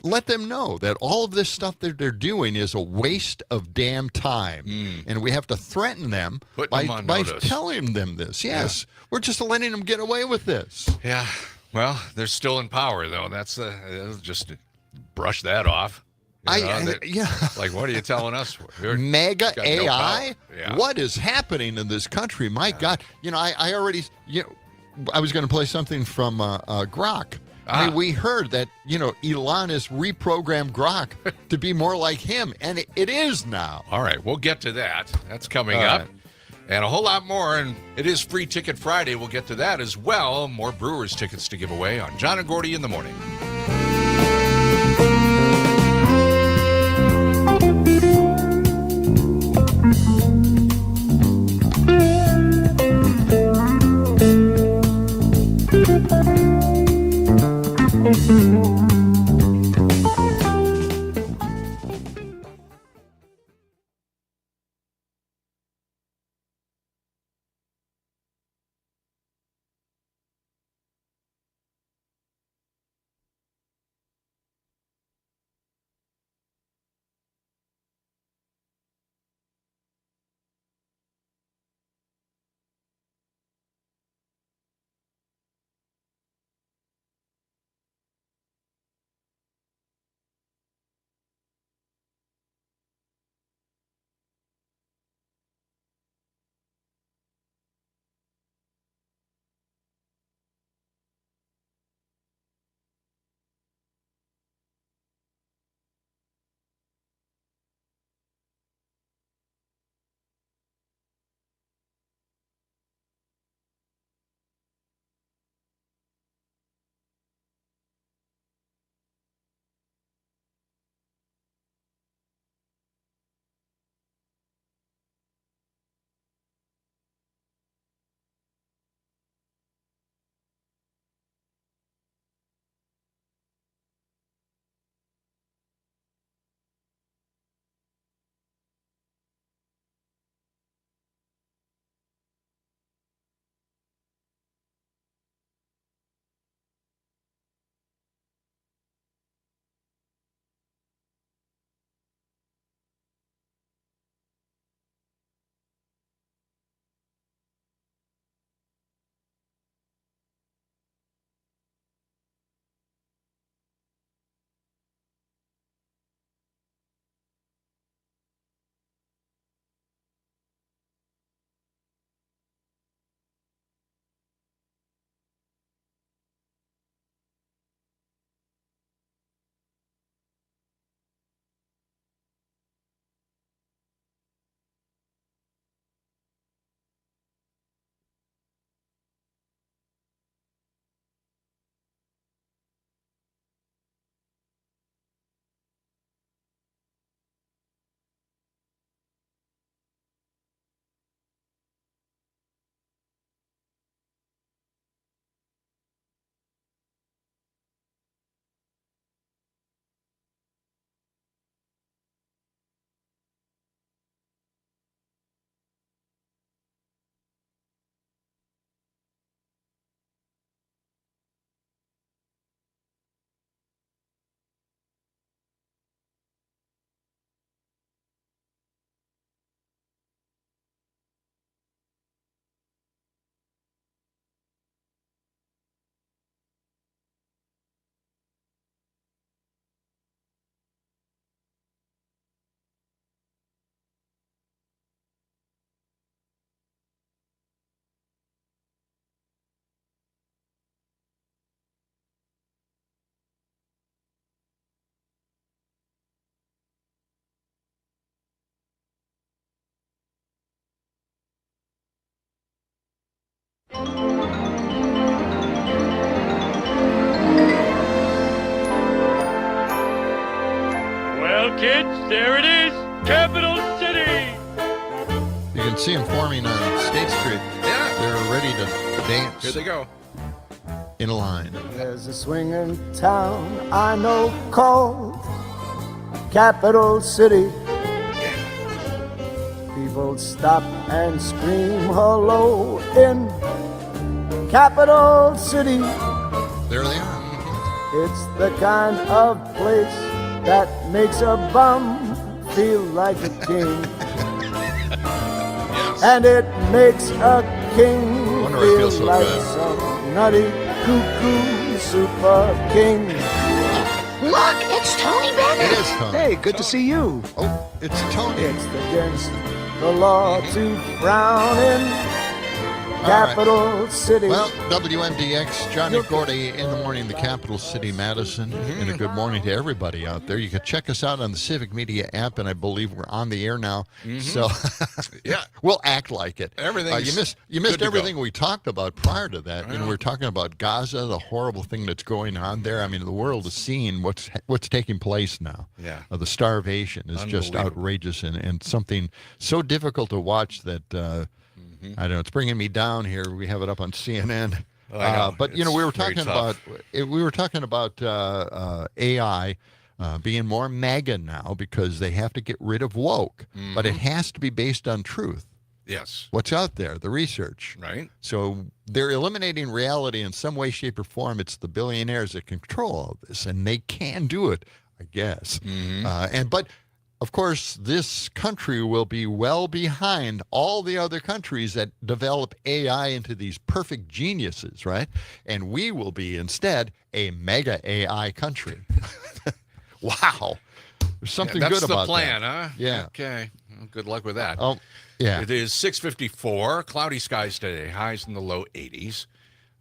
let them know that all of this stuff that they're doing is a waste of damn time. And we have to threaten them by telling them this. Yes, we're just letting them get away with this. Yeah. Well, they're still in power, though. That's just brush that off. Like, what are you telling us? Mega AI? No What is happening in this country? My God. I already, I was going to play something from Grok. I mean, we heard that, Elon has reprogrammed Grok to be more like him, and it is now. All right, we'll get to that. That's coming up. Right. And a whole lot more, and it is Free Ticket Friday. We'll get to that as well. More Brewers tickets to give away on John and Gordy in the morning. There it is, Capital City. You can see them forming on State Street. Yeah. They're ready to dance. Here they go. In a line. There's a swinging town I know called Capital City. People stop and scream hello in Capital City. There they are. It's the kind of place that makes a bum feel like a king. And it makes a king Wonder feel it feels so like good. some nutty cuckoo super king. Look, it's Tony Bennett. It is Tony. Hey, good to see you. Oh, it's Tony. It's against the law to frown in Capital City. Well, WMDX, John and Gordy in the morning, the capital city, Madison. And a good morning to everybody out there. You can check us out on the Civic Media app, and I believe we're on the air now. So Yeah. we'll act like it. Everything's you good missed to everything go. we talked about prior to that. You know, we were talking about Gaza, the horrible thing that's going on there. I mean, the world is seeing what's taking place now. Yeah. The starvation is just Unbelievable. outrageous and something so difficult to watch that I don't know. It's bringing me down here. We have it up on CNN. Oh, I know. But you know, It's we were very talking about AI being more MAGA now because they have to get rid of woke, but it has to be based on truth. Yes. What's out there, the research. Right. So they're eliminating reality in some way, shape, or form. It's the billionaires that control all this, and they can do it, I guess. But of course, this country will be well behind all the other countries that develop AI into these perfect geniuses, right? And we will be instead a mega AI country. Wow. There's something good about that. That's the plan, huh? Yeah. Okay. Well, good luck with that. Oh, yeah. It is 6:54. Cloudy skies today. Highs in the low 80s.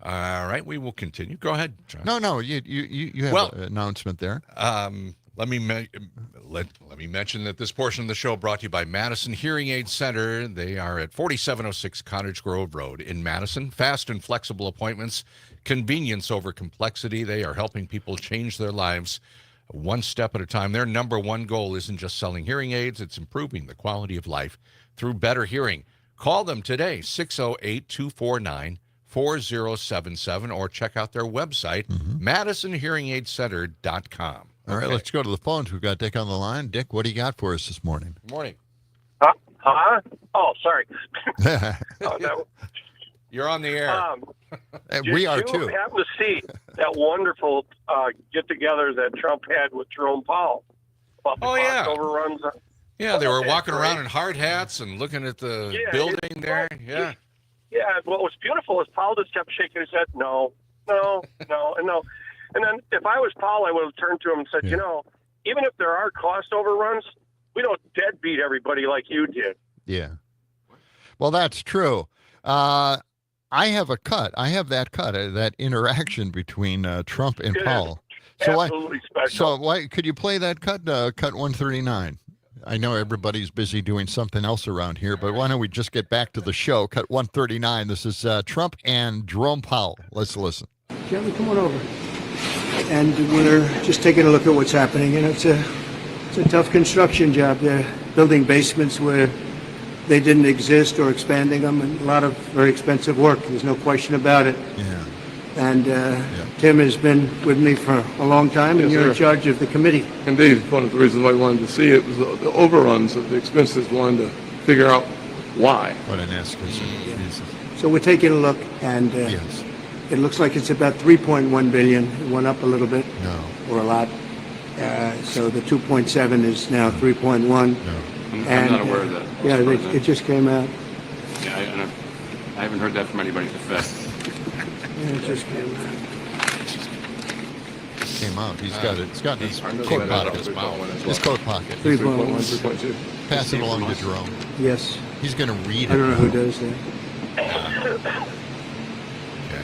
All right. We will continue. Go ahead, John. No. You have an announcement there. Let me mention that this portion of the show brought to you by Madison Hearing Aid Center. They are at 4706 Cottage Grove Road in Madison. Fast and flexible appointments, convenience over complexity. They are helping people change their lives one step at a time. Their number one goal isn't just selling hearing aids, it's improving the quality of life through better hearing. Call them today, 608-249-4077, or check out their website, MadisonHearingAidCenter.com. All right, let's go to the phones. We've got Dick on the line. Dick, what do you got for us this morning? Good morning. Huh? Oh, sorry. You're on the air. We are Did too. you happen to see that wonderful get-together that Trump had with Jerome Powell about the cost overruns? Yeah, they were walking around in hard hats and looking at the building there. Yeah. Yeah, what was beautiful is Powell just kept shaking his head, no. And then if I was Powell, I would have turned to him and said, you know, even if there are cost overruns, we don't deadbeat everybody like you did. Yeah. Well, that's true. I have a cut. I have that cut, that interaction between Trump and Powell. Absolutely special. So why could you play that cut? Cut 139. I know everybody's busy doing something else around here, but why don't we just get back to the show? Cut 139. This is Trump and Jerome Powell. Let's listen. Gentlemen, come on over. And we're just taking a look at what's happening. You know, it's a tough construction job. They're building basements where they didn't exist or expanding them, and a lot of very expensive work. There's no question about it. Yeah. And Tim has been with me for a long time, and Yes, you're in sir. charge of the committee. Indeed, one of the reasons why I wanted to see it was the overruns of the expenses, wanted to figure out why. What an ass. So we're taking a look, and it looks like it's about 3.1 billion. It went up a little bit, or a lot. So the 2.7 is now 3.1. I'm not aware of that. Yeah, it just came out. Yeah, I haven't heard that from anybody at the Fed. Yeah, it just came out. Came out. He's got it. It's got in his coat pocket. His coat pocket. 3.1. Pass it along to Jerome. Yes. He's going to read it. I don't know who does that.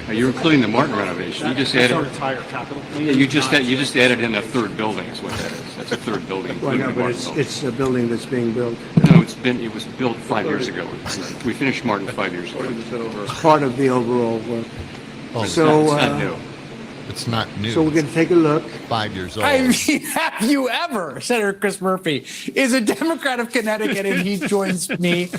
You're including the Martin renovation. You just added. Entire capital. Yeah, you just added in a third building. Is what that is. That's a third building. Well, including no, the but Martin building. it's a building that's being built. No, it was built 5 years ago. We finished Martin 5 years ago. It's part of the overall work. Oh, So it's not new. It's not new. So we're going to take a look. 5 years old. I mean, have you ever, Senator Chris Murphy is a Democrat of Connecticut, and he joins me.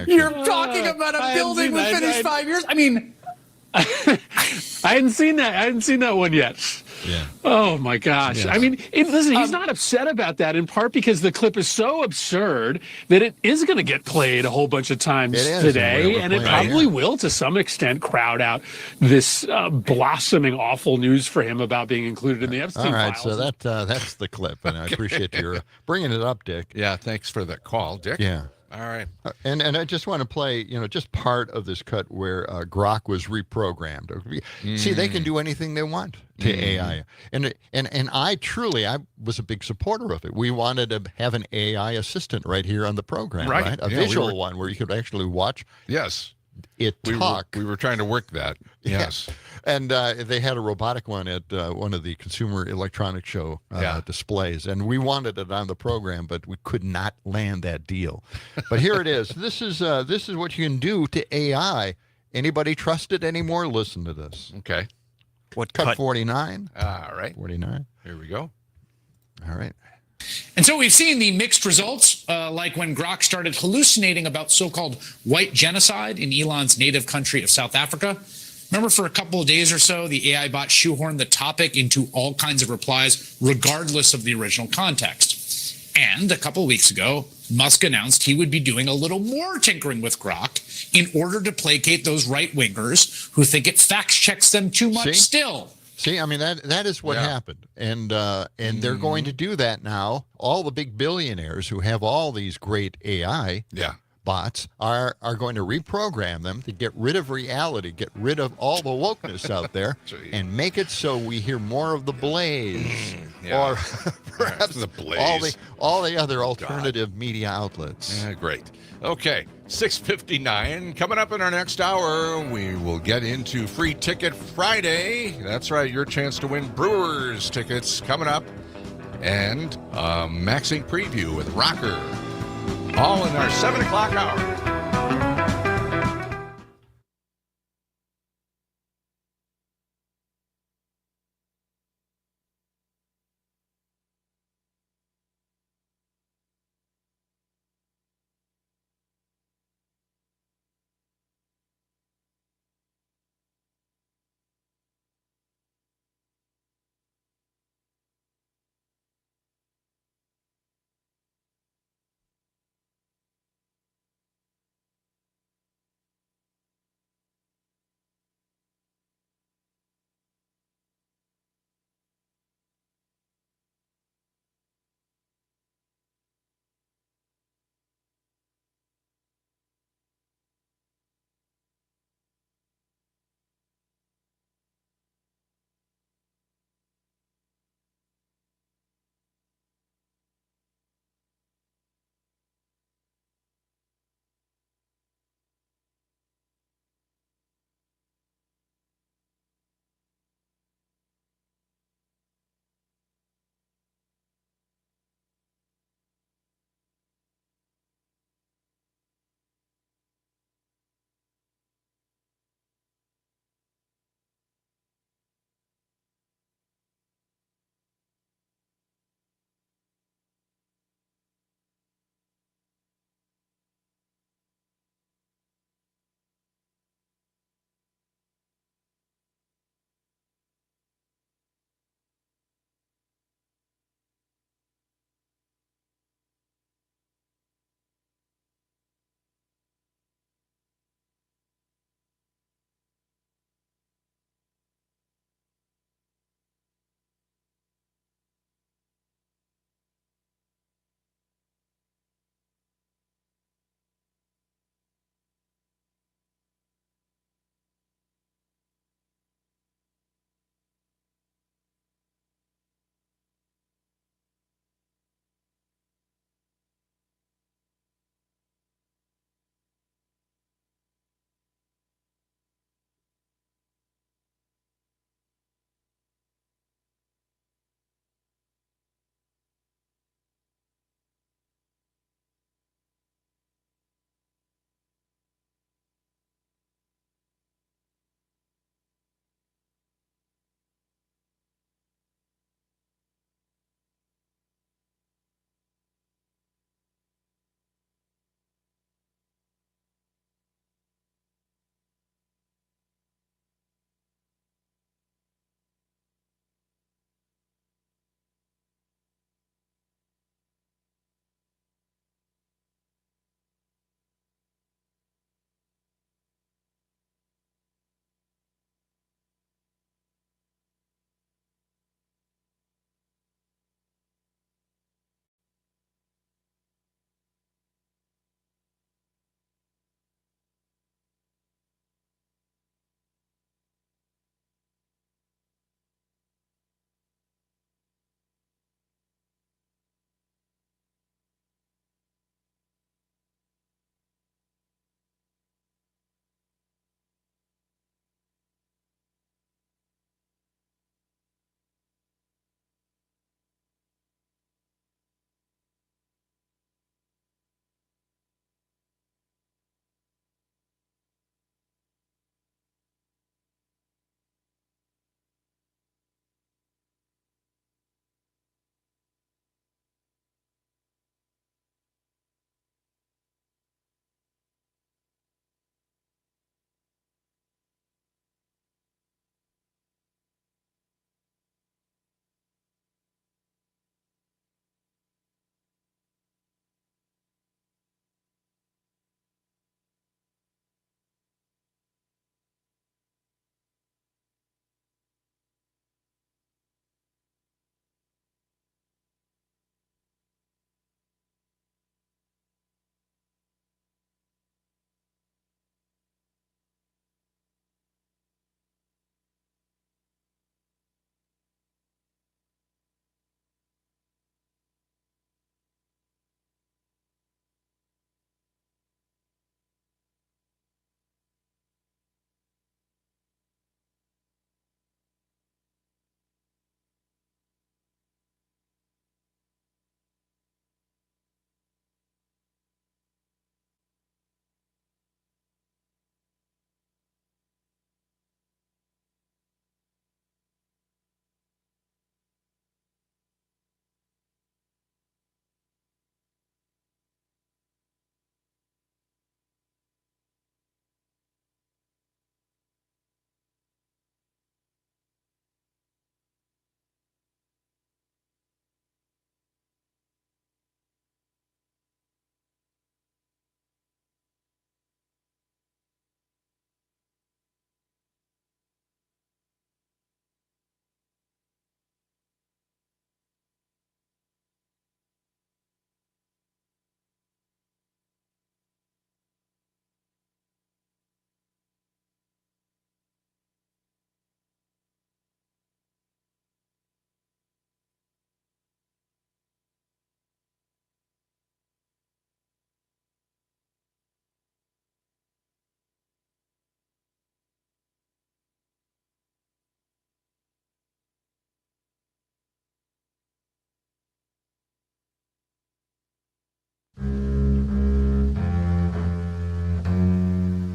You're talking about a building we finished 5 years. I mean, I hadn't seen that. I hadn't seen that one yet. Yeah. Oh my gosh. Yes. I mean, listen, he's not upset about that in part because the clip is so absurd that it is going to get played a whole bunch of times today, and it probably will, to some extent, crowd out this blossoming awful news for him about being included in the Epstein All right, files. so that's the clip, and I appreciate your bringing it up, Dick. Yeah, thanks for the call, Dick. Yeah. All right. And I just want to play, just part of this cut where Grok was reprogrammed. See, they can do anything they want to AI. And I was a big supporter of it. We wanted to have an AI assistant right here on the program, right? A visual one where you could actually watch it talk. We were trying to work that. Yes. Yeah. And they had a robotic one at one of the Consumer Electronics Show displays, and we wanted it on the program, but we could not land that deal. But here it is. This is what you can do to AI. Anybody trust it anymore? Listen to this. Okay. What cut 49? All right. 49. Here we go. All right. And so we've seen the mixed results, like when Grok started hallucinating about so-called white genocide in Elon's native country of South Africa. Remember, for a couple of days or so, the AI bot shoehorned the topic into all kinds of replies, regardless of the original context. And a couple of weeks ago, Musk announced he would be doing a little more tinkering with Grok in order to placate those right-wingers who think it fact-checks them too much still. See, I mean, that is what happened. And they're going to do that now. All the big billionaires who have all these great AI bots are going to reprogram them to get rid of reality, get rid of all the wokeness out there, and make it so we hear more of the Blaze or perhaps the Blaze. all the other alternative media outlets. Great. Okay, 6:59. Coming up in our next hour, we will get into Free Ticket Friday. That's right, your chance to win Brewers tickets coming up, and Maxing Preview with Rocker. All in our 7 o'clock hour.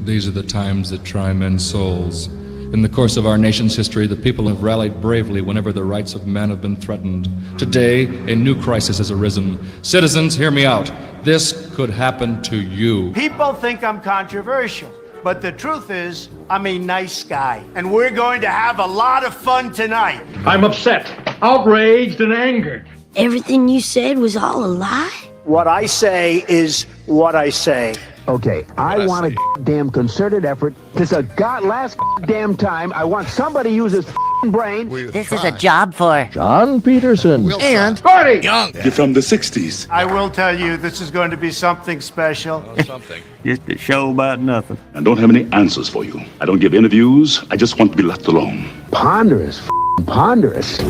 These are the times that try men's souls. In the course of our nation's history, the people have rallied bravely whenever the rights of man have been threatened. Today, a new crisis has arisen. Citizens, hear me out. This could happen to you. People think I'm controversial, but the truth is, I'm a nice guy. And we're going to have a lot of fun tonight. I'm upset, outraged, and angered. Everything you said was all a lie? What I say is what I say. Okay, I want a damn concerted effort. This is a last damn time. I want somebody to use his brain. This is a job for John Peterson and Gordy. Young. You're from the 60s. I will tell you, this is going to be something special. Something. Just a show about nothing. I don't have any answers for you. I don't give interviews. I just want to be left alone. Ponderous. Ponderous.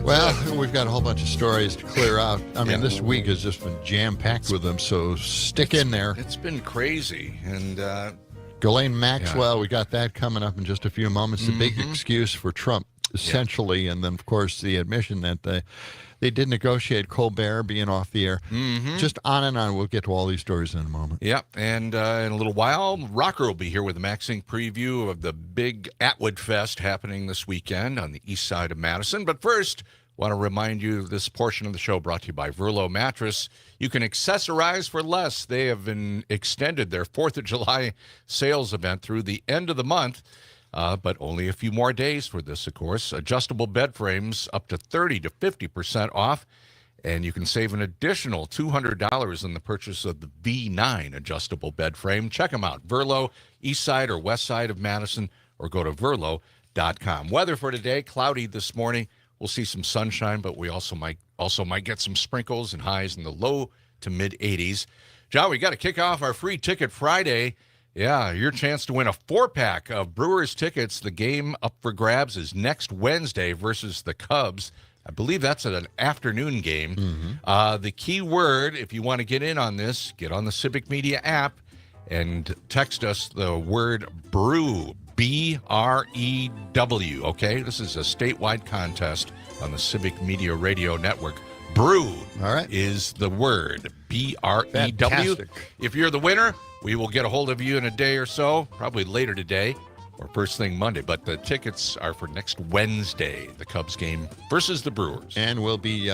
Well, we've got a whole bunch of stories to clear out. I mean, this week has just been jam-packed with them, so stick in there. It's been crazy. And Ghislaine Maxwell, we got that coming up in just a few moments. The big excuse for Trump, essentially, and then, of course, the admission that they did negotiate Colbert being off the air. Just on and on. We'll get to all these stories in a moment. Yep, and in a little while, Rocker will be here with a Maxing preview of the big Atwood Fest happening this weekend on the east side of Madison. But first, want to remind you this portion of the show brought to you by Verlo Mattress. You can accessorize for less. They have been extended their 4th of July sales event through the end of the month. But only a few more days for this, of course. Adjustable bed frames up to 30 to 50% off. And you can save an additional $200 in the purchase of the V9 adjustable bed frame. Check them out. Verlo, east side or west side of Madison, or go to verlo.com. Weather for today, cloudy this morning. We'll see some sunshine, but we also might get some sprinkles and highs in the low to mid 80s. John, we got to kick off our free ticket Friday. Yeah, your chance to win a 4-pack of Brewers tickets. The game up for grabs is next Wednesday versus the Cubs. I believe that's an afternoon game. The key word, if you want to get in on this, get on the Civic Media app and text us the word BREW, B-R-E-W, okay? This is a statewide contest on the Civic Media Radio Network. BREW is the word, B-R-E-W. Fantastic. If you're the winner, we will get a hold of you in a day or so, probably later today or first thing Monday. But the tickets are for next Wednesday, the Cubs game versus the Brewers. And we'll be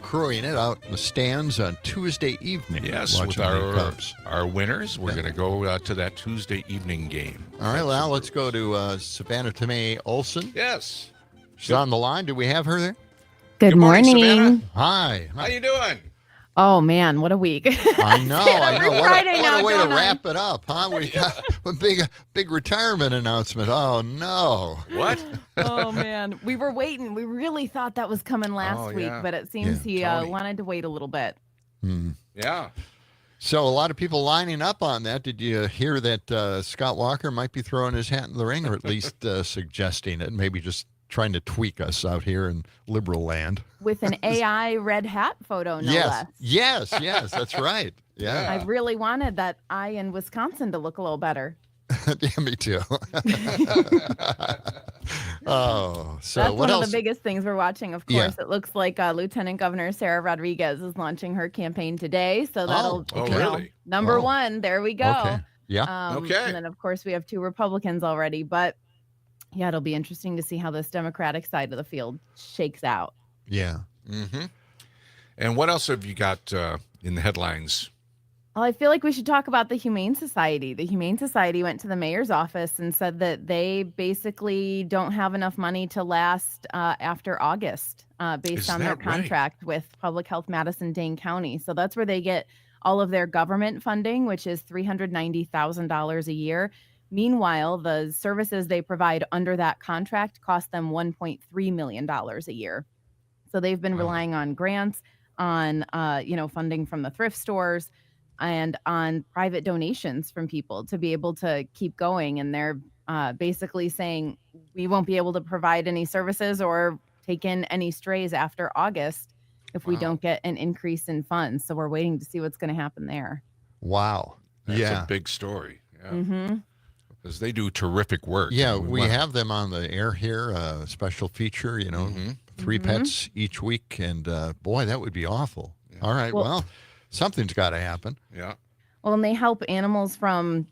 crewing it out in the stands on Tuesday evening. Yes, with our winners. We're going to go to that Tuesday evening game. All right, well, let's go to Savannah Tomei Olson. Yes. She's on the line. Do we have her there? Good morning. Savannah. Hi. How you doing? Oh, man, what a week. I know. What a way to on. wrap it up, huh? We got a big retirement announcement. Oh, no. What? Oh, man. We were waiting. We really thought that was coming last week, but it seems he wanted to wait a little bit. Yeah. So a lot of people lining up on that. Did you hear that Scott Walker might be throwing his hat in the ring, or at least suggesting it, maybe just trying to tweak us out here in liberal land? With an AI red hat photo, no less. Yes, that's right. Yeah. I really wanted that eye in Wisconsin to look a little better. Yeah, me too. Oh, so that's what one else? of the biggest things we're watching, of course. It looks like Lieutenant Governor Sarah Rodriguez is launching her campaign today. So that'll, number one, there we go. Okay. Yeah. And then, of course, we have 2 Republicans already. But, yeah, it'll be interesting to see how this Democratic side of the field shakes out. Yeah. And what else have you got in the headlines? Well, I feel like we should talk about the Humane Society. The Humane Society went to the mayor's office and said that they basically don't have enough money to last after August based on their contract with Public Health Madison-Dane County. So that's where they get all of their government funding, which is $390,000 a year. Meanwhile, the services they provide under that contract cost them $1.3 million a year. So they've been relying on grants, on funding from the thrift stores, and on private donations from people to be able to keep going. And they're basically saying we won't be able to provide any services or take in any strays after August if we don't get an increase in funds. So we're waiting to see what's going to happen there. Wow. That's a big story. Yeah. Because they do terrific work. Yeah, we have them on the air here, a special feature, 3 pets each week. And boy, that would be awful. Yeah. All right, well, something's got to happen. Yeah. Well, and they help animals from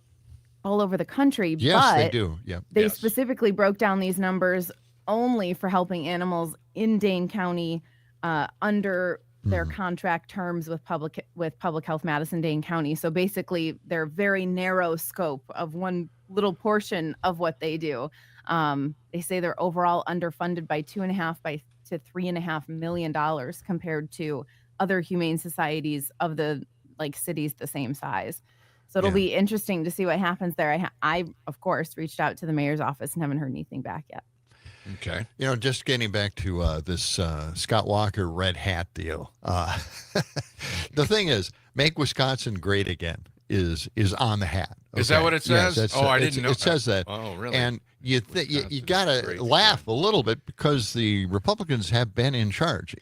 all over the country. Yes, but they do. Yeah. They specifically broke down these numbers only for helping animals in Dane County under their contract terms with Public Health Madison Dane County. So basically, they're very narrow scope of one little portion of what they do. They say they're overall underfunded by $2.5 to $3.5 million compared to other humane societies of the cities the same size. So it'll be interesting to see what happens there. I of course reached out to the mayor's office and haven't heard anything back yet. Okay. Just getting back to this Scott Walker red hat deal. The thing is, make Wisconsin great again is on the hat. Okay? Is that what it says? Yes, I didn't know. It says that. Oh, really? And you got to laugh a little bit because the Republicans have been in charge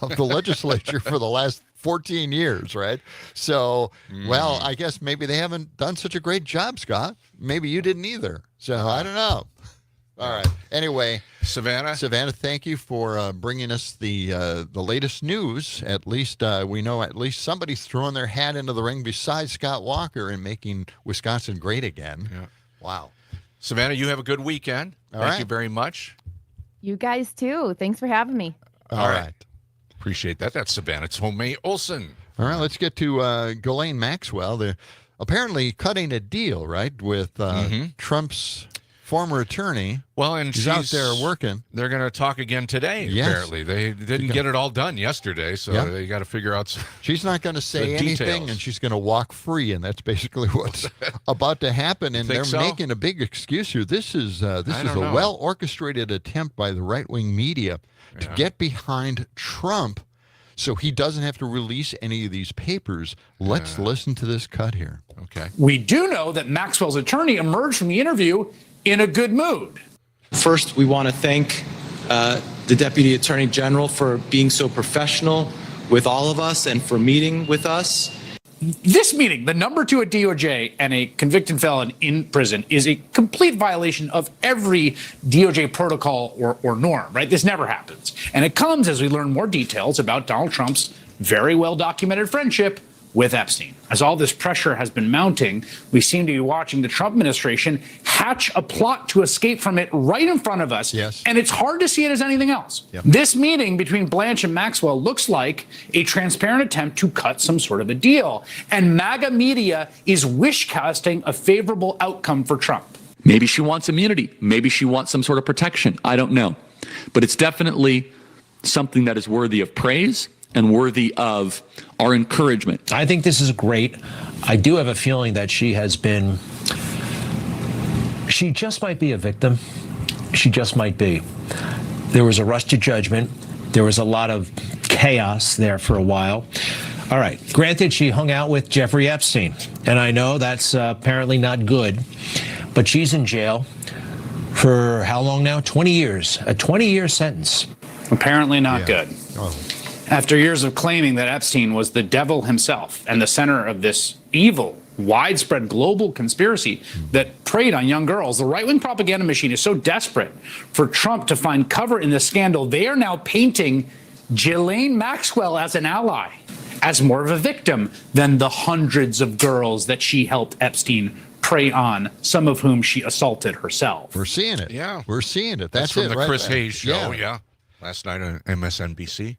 of the legislature for the last 14 years, right? So, well, I guess maybe they haven't done such a great job, Scott. Maybe you didn't either. So I don't know. All right. Anyway, Savannah, thank you for bringing us the latest news. At least we know at least somebody's throwing their hat into the ring besides Scott Walker and making Wisconsin great again. Yeah. Wow. Savannah, you have a good weekend. Thank you very much. You guys too. Thanks for having me. All right. Appreciate that. That's Savannah Tomei Olson. All right. Let's get to Ghislaine Maxwell. They're apparently cutting a deal, right, with Trump's former attorney. Well, and she's out there working. They're going to talk again today, apparently. They didn't get it all done yesterday, so they got to figure out She's not going to say anything, details. And she's going to walk free, and that's basically what's about to happen. And they're making a big excuse here. This is a well-orchestrated attempt by the right-wing media to get behind Trump so he doesn't have to release any of these papers. Let's listen to this cut here. Okay. We do know that Maxwell's attorney emerged from the interview in a good mood. First, we want to thank the Deputy Attorney General for being so professional with all of us and for meeting with us. This meeting, the number 2 at DOJ and a convicted felon in prison, is a complete violation of every DOJ protocol or norm, right? This never happens. And it comes as we learn more details about Donald Trump's very well-documented friendship with Epstein. As all this pressure has been mounting, we seem to be watching the Trump administration hatch a plot to escape from it right in front of us. Yes. And it's hard to see it as anything else. Yep. This meeting between Blanche and Maxwell looks like a transparent attempt to cut some sort of a deal. And MAGA media is wish casting a favorable outcome for Trump. Maybe she wants immunity. Maybe she wants some sort of protection. I don't know. But it's definitely something that is worthy of praise and worthy of our encouragement. I think this is great. I do have a feeling that she just might be a victim. She just might be. There was a rush to judgment. There was a lot of chaos there for a while. All right. Granted, she hung out with Jeffrey Epstein, and I know that's apparently not good, but she's in jail for how long now? 20 years. A 20-year sentence. Apparently not good. Oh. After years of claiming that Epstein was the devil himself and the center of this evil, widespread global conspiracy that preyed on young girls, the right-wing propaganda machine is so desperate for Trump to find cover in this scandal, they are now painting Ghislaine Maxwell as an ally, as more of a victim than the hundreds of girls that she helped Epstein prey on, some of whom she assaulted herself. We're seeing it. Yeah. We're seeing it. That's it, from the right? Chris Hayes show, last night on MSNBC.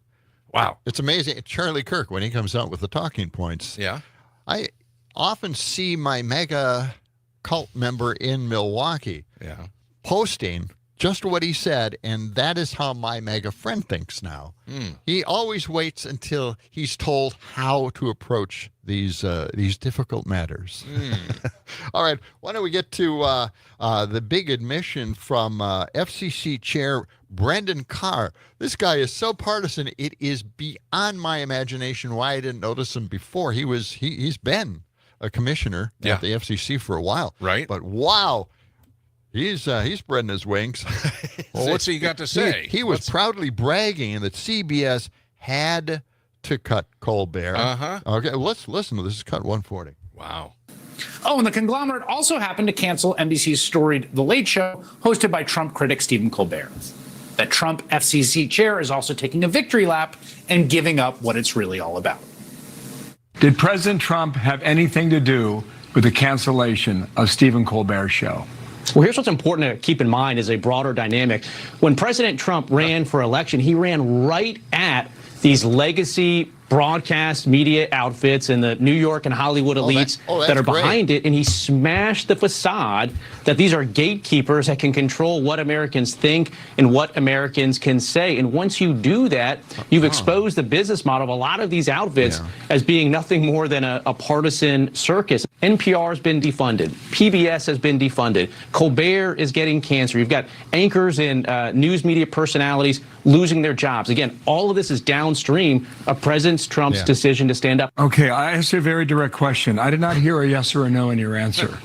Wow. It's amazing. Charlie Kirk, when he comes out with the talking points. Yeah. I often see my mega cult member in Milwaukee posting just what he said, and that is how my mega friend thinks now. He always waits until he's told how to approach these difficult matters. All right, why don't we get to the big admission from FCC Chair Brendan Carr. This guy is so partisan, it is beyond my imagination why I didn't notice him before. He's been a commissioner at the FCC for a while. Right. But wow, he's spreading his wings. Well, what's he got to say? He was proudly bragging that CBS had to cut Colbert. Okay, let's listen to this. This is cut 140. Wow. Oh, and the conglomerate also happened to cancel NBC's storied The Late Show, hosted by Trump critic Stephen Colbert. That Trump FCC chair is also taking a victory lap and giving up what it's really all about. Did President Trump have anything to do with the cancellation of Stephen Colbert's show? Well, here's what's important to keep in mind is a broader dynamic. When President Trump ran for election, he ran right at these legacy broadcast media outfits and the New York and Hollywood elites that are behind it, and he smashed the facade that these are gatekeepers that can control what Americans think and what Americans can say. And once you do that, you've exposed the business model of a lot of these outfits as being nothing more than a partisan circus. NPR has been defunded. PBS has been defunded. Colbert is getting cancer. You've got anchors and news media personalities losing their jobs. Again, all of this is downstream of President Trump's decision to stand up. Okay, I asked you a very direct question. I did not hear a yes or a no in your answer.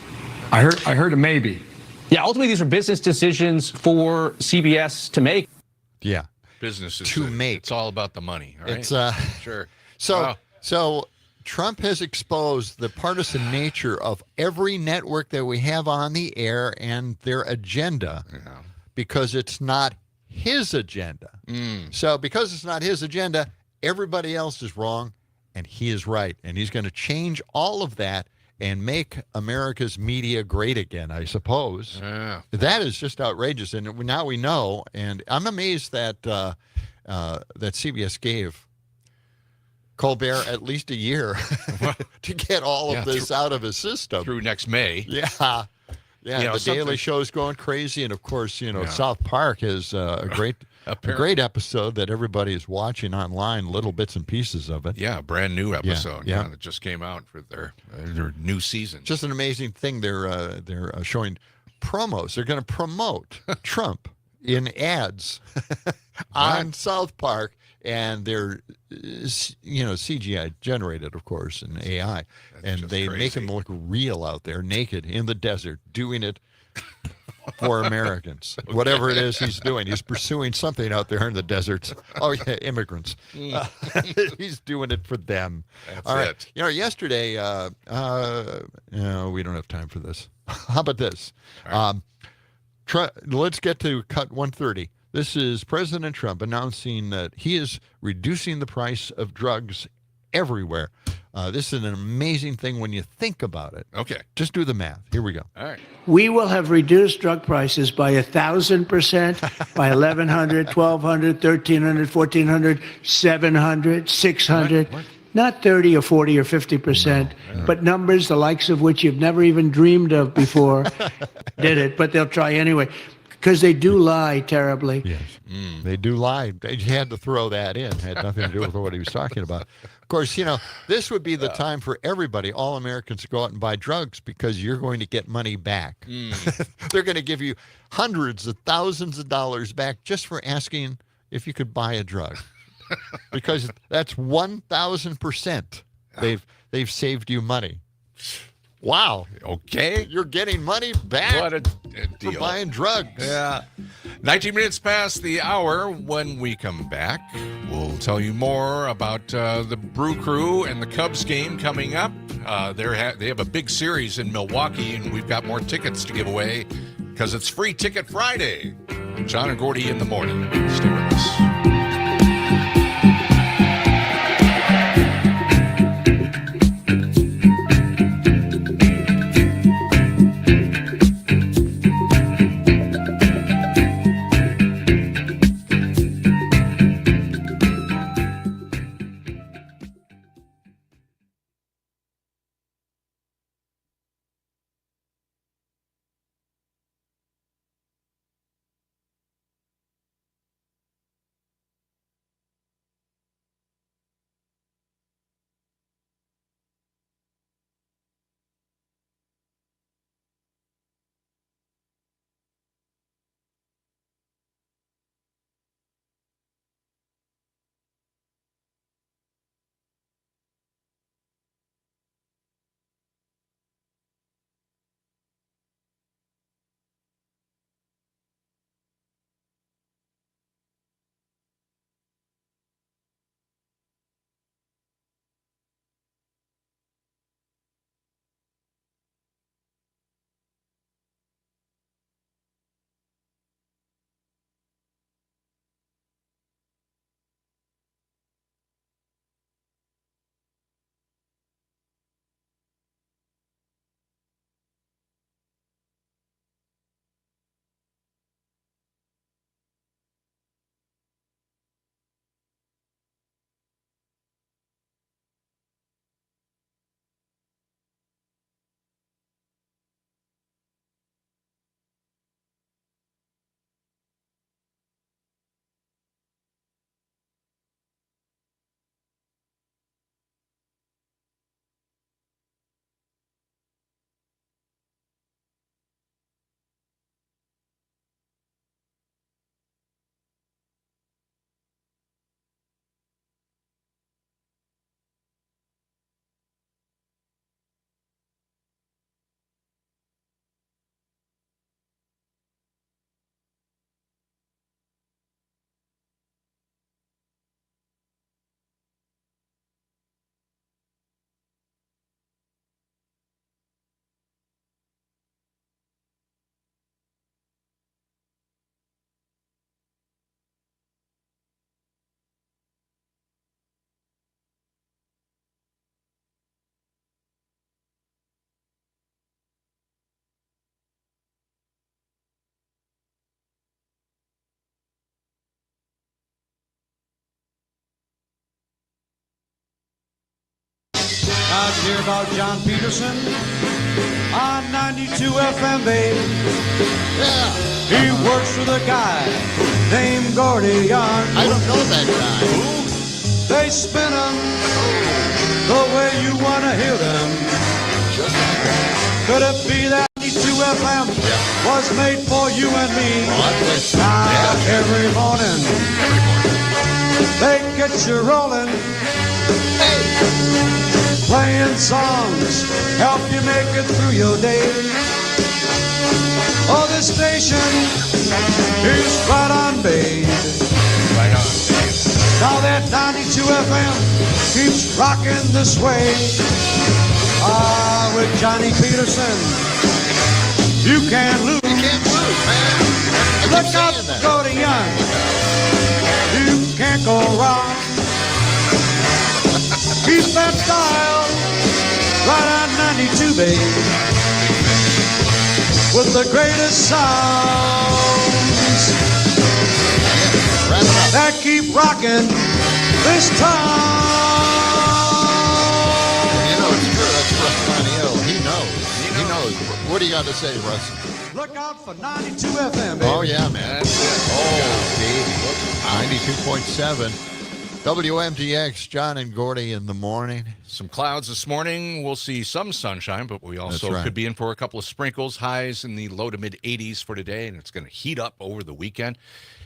I heard a maybe. Yeah, ultimately these are business decisions for CBS to make. Yeah. Businesses to make. It's all about the money, right? It's sure. So Trump has exposed the partisan nature of every network that we have on the air and their agenda because it's not his agenda. So because it's not his agenda, everybody else is wrong and he is right. And he's going to change all of that and make America's media great again, I suppose. That is just outrageous. And now we know, and I'm amazed that that CBS gave Colbert at least a year to get all of this out of his system. Through next May. Yeah. Yeah, the Daily Show's going crazy, and of course, South Park is a great episode that everybody is watching online, little bits and pieces of it. Yeah, brand new episode. Yeah, that just came out for their new season. Just an amazing thing. They're showing promos. They're going to promote Trump in ads on South Park, and they're CGI generated, of course, and AI. And they make him look real out there, naked in the desert, doing it for Americans. Whatever it is he's doing. He's pursuing something out there in the deserts. Oh, yeah, immigrants. He's doing it for them. That's all right. it. Yesterday, we don't have time for this. How about this? Let's get to cut 130. This is President Trump announcing that he is reducing the price of drugs everywhere. This is an amazing thing when you think about it. Okay. Just do the math. Here we go. All right. We will have reduced drug prices by 1,000%, by 1,100, 1,200, 1,300, 1,400, 700, 600. What? Not 30 or 40 or 50%, but numbers the likes of which you've never even dreamed of before did it, but they'll try anyway. Because they do lie terribly. Yes, they do lie. They had to throw that in. It had nothing to do with what he was talking about. Of course, this would be the time for everybody, all Americans, to go out and buy drugs because you're going to get money back. They're going to give you hundreds of thousands of dollars back just for asking if you could buy a drug. Because that's 1,000%. They've saved you money. Wow. Okay. You're getting money back. What a deal. For buying drugs. Yeah. 19 minutes past the hour. When we come back, we'll tell you more about the Brew Crew and the Cubs game coming up. They have a big series in Milwaukee, and we've got more tickets to give away because it's Free Ticket Friday. John and Gordy in the morning. Stay with us. How'd you hear about John Peterson on 92 FM, babe? Yeah. He works with a guy named Gordy on. I don't know that guy. They spin them the way you want to hear them. Could it be that 92 FM was made for you and me? Every morning they get you rolling. Playing songs, help you make it through your day. Oh, this station is right on, babe. Right on, babe. Now that 92 FM keeps rocking this way. With Johnny Peterson, you can't lose. You can't lose, man. Look out, Gordy Young. You can't go wrong. Keep that dial right on 92, babe. With the greatest sounds that keep rocking this town. You know, it's true. That's Russ Maniel. He knows. He knows. What do you got to say, Russ? Look out for 92 FM, baby. Oh, yeah, man. Oh, baby. 92.7. WMDX, John and Gordy in the morning. Some clouds this morning. We'll see some sunshine, but we also could be in for a couple of sprinkles. Highs in the low to mid 80s for today, and it's going to heat up over the weekend.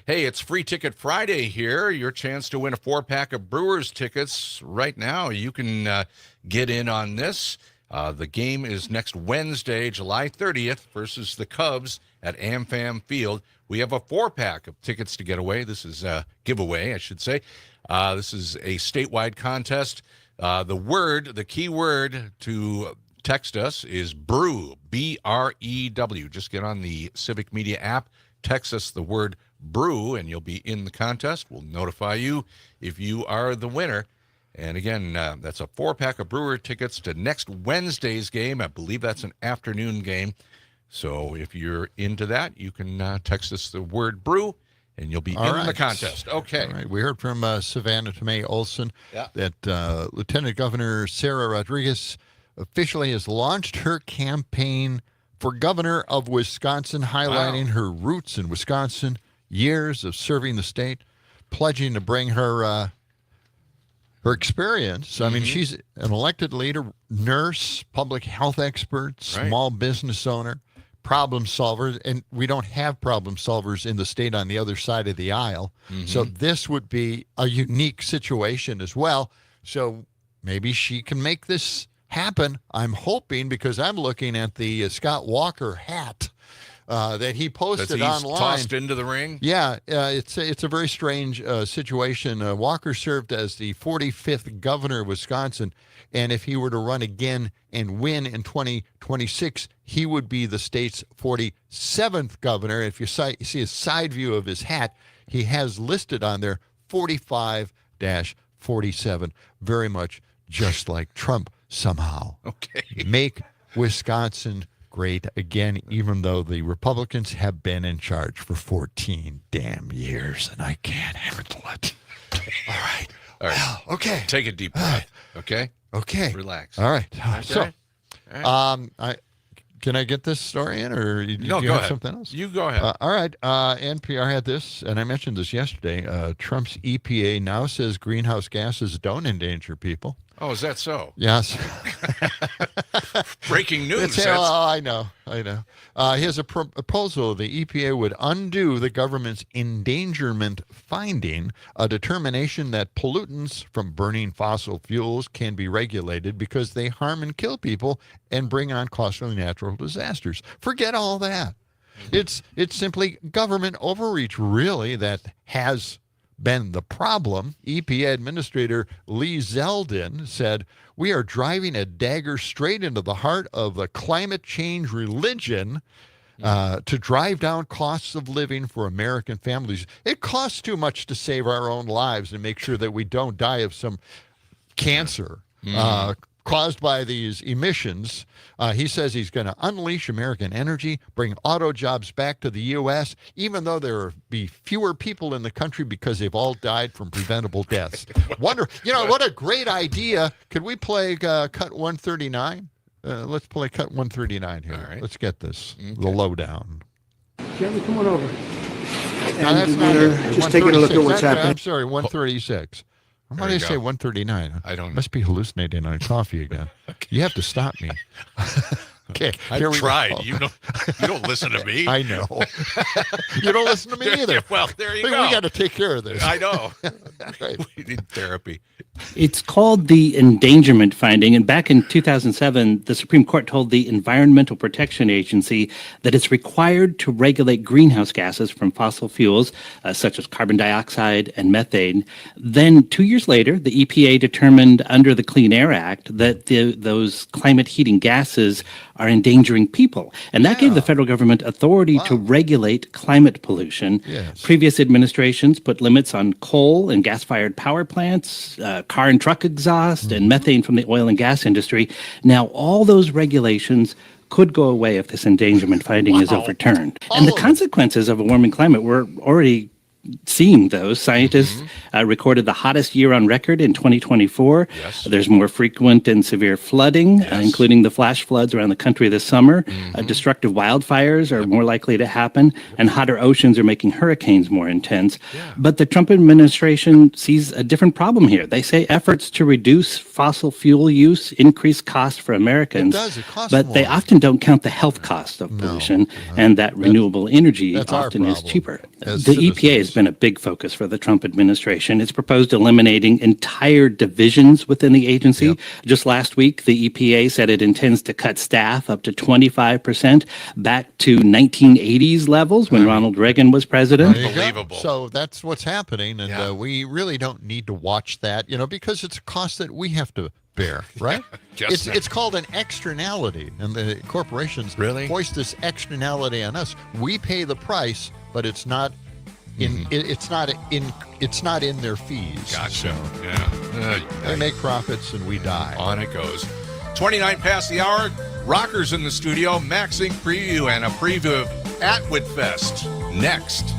Hey, it's Free Ticket Friday here. Your chance to win a 4-pack of Brewers tickets right now. You can get in on this. The game is next Wednesday, July 30th versus the Cubs at AmFam Field. We have a 4-pack of tickets to get away. This is a giveaway, I should say. This is a statewide contest. The key word to text us is brew, B-R-E-W. Just get on the Civic Media app, text us the word brew, and you'll be in the contest. We'll notify you if you are the winner. And again, that's a 4-pack of Brewer tickets to next Wednesday's game. I believe that's an afternoon game. So if you're into that, you can text us the word brew, and you'll be in the contest. Okay. All right. We heard from Savannah Tomei Olson that Lieutenant Governor Sarah Rodriguez officially has launched her campaign for governor of Wisconsin, highlighting her roots in Wisconsin, years of serving the state, pledging to bring her experience. I mean, she's an elected leader, nurse, public health expert, small business owner, problem solver, and we don't have problem solvers in the state on the other side of the aisle. So this would be a unique situation as well. So maybe she can make this happen. I'm hoping, because I'm looking at the Scott Walker hat that he posted online. Tossed into the ring? Yeah, it's a very strange situation. Walker served as the 45th governor of Wisconsin, and if he were to run again and win in 2026, he would be the state's 47th governor. If you see a side view of his hat, he has listed on there 45-47, very much just like Trump somehow. Okay. Make Wisconsin great again, even though the Republicans have been in charge for 14 damn years, and I can't handle it. All right. Well, okay. Take a deep breath. Okay. Okay. Relax. All right. Okay. So, can I get this story in, or do you have something else? You go ahead. All right. NPR had this, and I mentioned this yesterday. Trump's EPA now says greenhouse gases don't endanger people. Oh, is that so? Yes. Breaking news. I know. He has a proposal. The EPA would undo the government's endangerment finding, a determination that pollutants from burning fossil fuels can be regulated because they harm and kill people and bring on costly natural disasters. Forget all that. It's simply government overreach, really, that has been the problem. EPA Administrator Lee Zeldin said, "We are driving a dagger straight into the heart of the climate change religion to drive down costs of living for American families. It costs too much to save our own lives and make sure that we don't die of some cancer, caused by these emissions. He says he's going to unleash American energy, bring auto jobs back to the U.S., even though there will be fewer people in the country because they've all died from preventable deaths. What a great idea. Could we play Cut 139? Let's play Cut 139 here. All right. Let's get this, the lowdown. Jeremy, come on over. No, that's not it. Just taking a look at what's happening. I'm sorry, 136. Why did I say 139? I don't know. Must be hallucinating on coffee again. Okay. You have to stop me. Okay. I've tried. You don't listen to me. I know. You don't listen to me either. Well, there you go. We got to take care of this. I know. Right. We need therapy. It's called the endangerment finding. And back in 2007, the Supreme Court told the Environmental Protection Agency that it's required to regulate greenhouse gases from fossil fuels, such as carbon dioxide and methane. Then 2 years later, the EPA determined under the Clean Air Act that those climate heating gases are endangering people. And that gave the federal government authority to regulate climate pollution. Yes. Previous administrations put limits on coal and gas-fired power plants, car and truck exhaust, and methane from the oil and gas industry. Now, all those regulations could go away if this endangerment finding is overturned. And the consequences of a warming climate were already seeing those. Scientists recorded the hottest year on record in 2024. Yes. There's more frequent and severe flooding, including the flash floods around the country this summer. Destructive wildfires are more likely to happen, and hotter oceans are making hurricanes more intense. But the Trump administration sees a different problem here. They say efforts to reduce fossil fuel use increase costs for Americans, It costs but more. they often don't count the health cost of pollution, and that renewable energy that's our often is problem cheaper. as The EPA citizens. has been a big focus for the Trump administration. It's proposed eliminating entire divisions within the agency. Just last week, the EPA said it intends to cut staff up to 25% back to 1980s levels when Ronald Reagan was president. Unbelievable. So that's what's happening, and we really don't need to watch that, because it's a cost that we have to bear, right? It's called an externality, and the corporations hoist this externality on us. We pay the price, but it's not it's not in their fees. Gotcha. So they make profits and we die. On it goes. 29 past the hour. Rockers in the studio. Maxing preview and a preview of Atwood Fest next.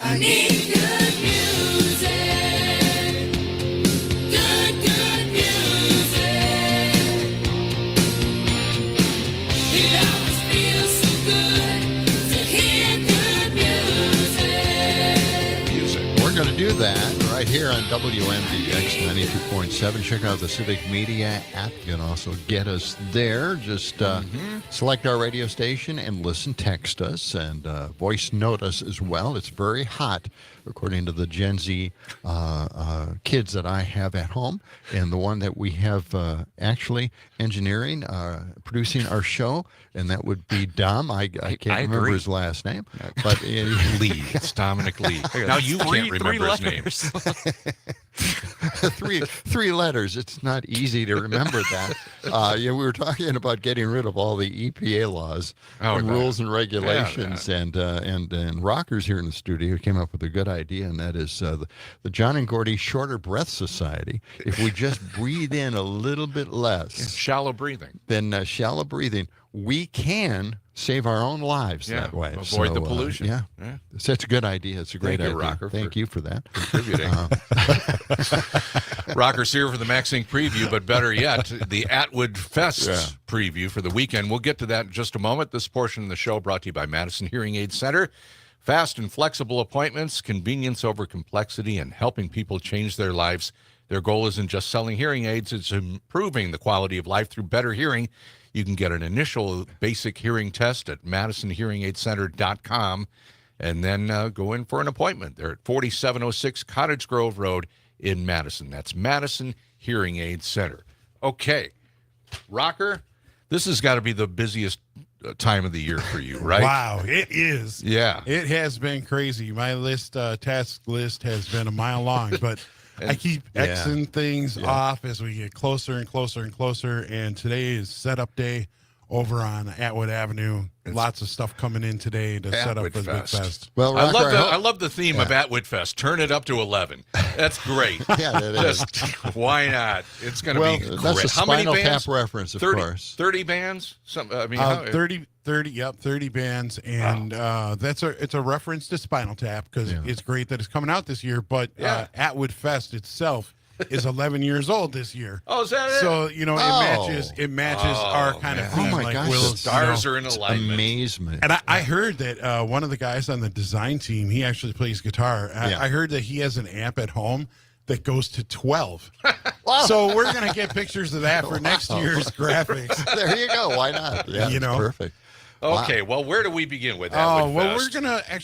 I need good music. Good music. It always feels so good to hear good music. We're going to do that right here on WMDX 92.7. Check out the Civic Media app. You can also get us there. Just select our radio station and listen, text us, and voice note us as well. It's very hot, according to the Gen Z kids that I have at home, and the one that we have actually engineering, producing our show, and that would be Dom. I can't remember his last name, but Lee. It's Dominic Lee. Now you can't remember his name. three letters. It's not easy to remember that. We were talking about getting rid of all the EPA laws and rules and regulations, and Rockers here in the studio came up with a good idea, and that is the John and Gordy Shorter Breath Society. If we just breathe in a little bit less, shallow breathing, then shallow breathing, we can save our own lives that way. Avoid the pollution. Yeah. So it's a good idea. It's a great idea. Rocker, Thank you for that. Contributing. Rocker's here for the MaxInc preview, but better yet, the Atwood Fest preview for the weekend. We'll get to that in just a moment. This portion of the show brought to you by Madison Hearing Aid Center. Fast and flexible appointments, convenience over complexity, and helping people change their lives. Their goal isn't just selling hearing aids, it's improving the quality of life through better hearing. You can get an initial basic hearing test at MadisonHearingAidCenter.com and then go in for an appointment. They're at 4706 Cottage Grove Road in Madison. That's Madison Hearing Aid Center. Okay, Rocker, this has got to be the busiest time of the year for you, right? Wow, it is. Yeah. It has been crazy. My task list has been a mile long, but I keep Xing things off as we get closer and closer and closer. And today is setup day over on Atwood Avenue. Lots of stuff coming in today to set up for the big fest. Well, Rocker, I love the theme of Atwood Fest. Turn it up to 11. That's great. Yeah, that is. Why not? It's going to be great. That's a How many Spinal bands? Tap reference, of 30, course. 30 bands? 30 bands, and it's a reference to Spinal Tap because it's great that it's coming out this year, but Atwood Fest itself is 11 years old this year. Oh, is that it? So, it matches our kind of theme. Oh, my gosh. The stars are in alignment. Amazement. And I heard that one of the guys on the design team, he actually plays guitar. I heard that he has an amp at home that goes to 12. So we're going to get pictures of that for next year's graphics. There you go. Why not? Yeah, perfect. Okay, well, where do we begin with Atwood Fest?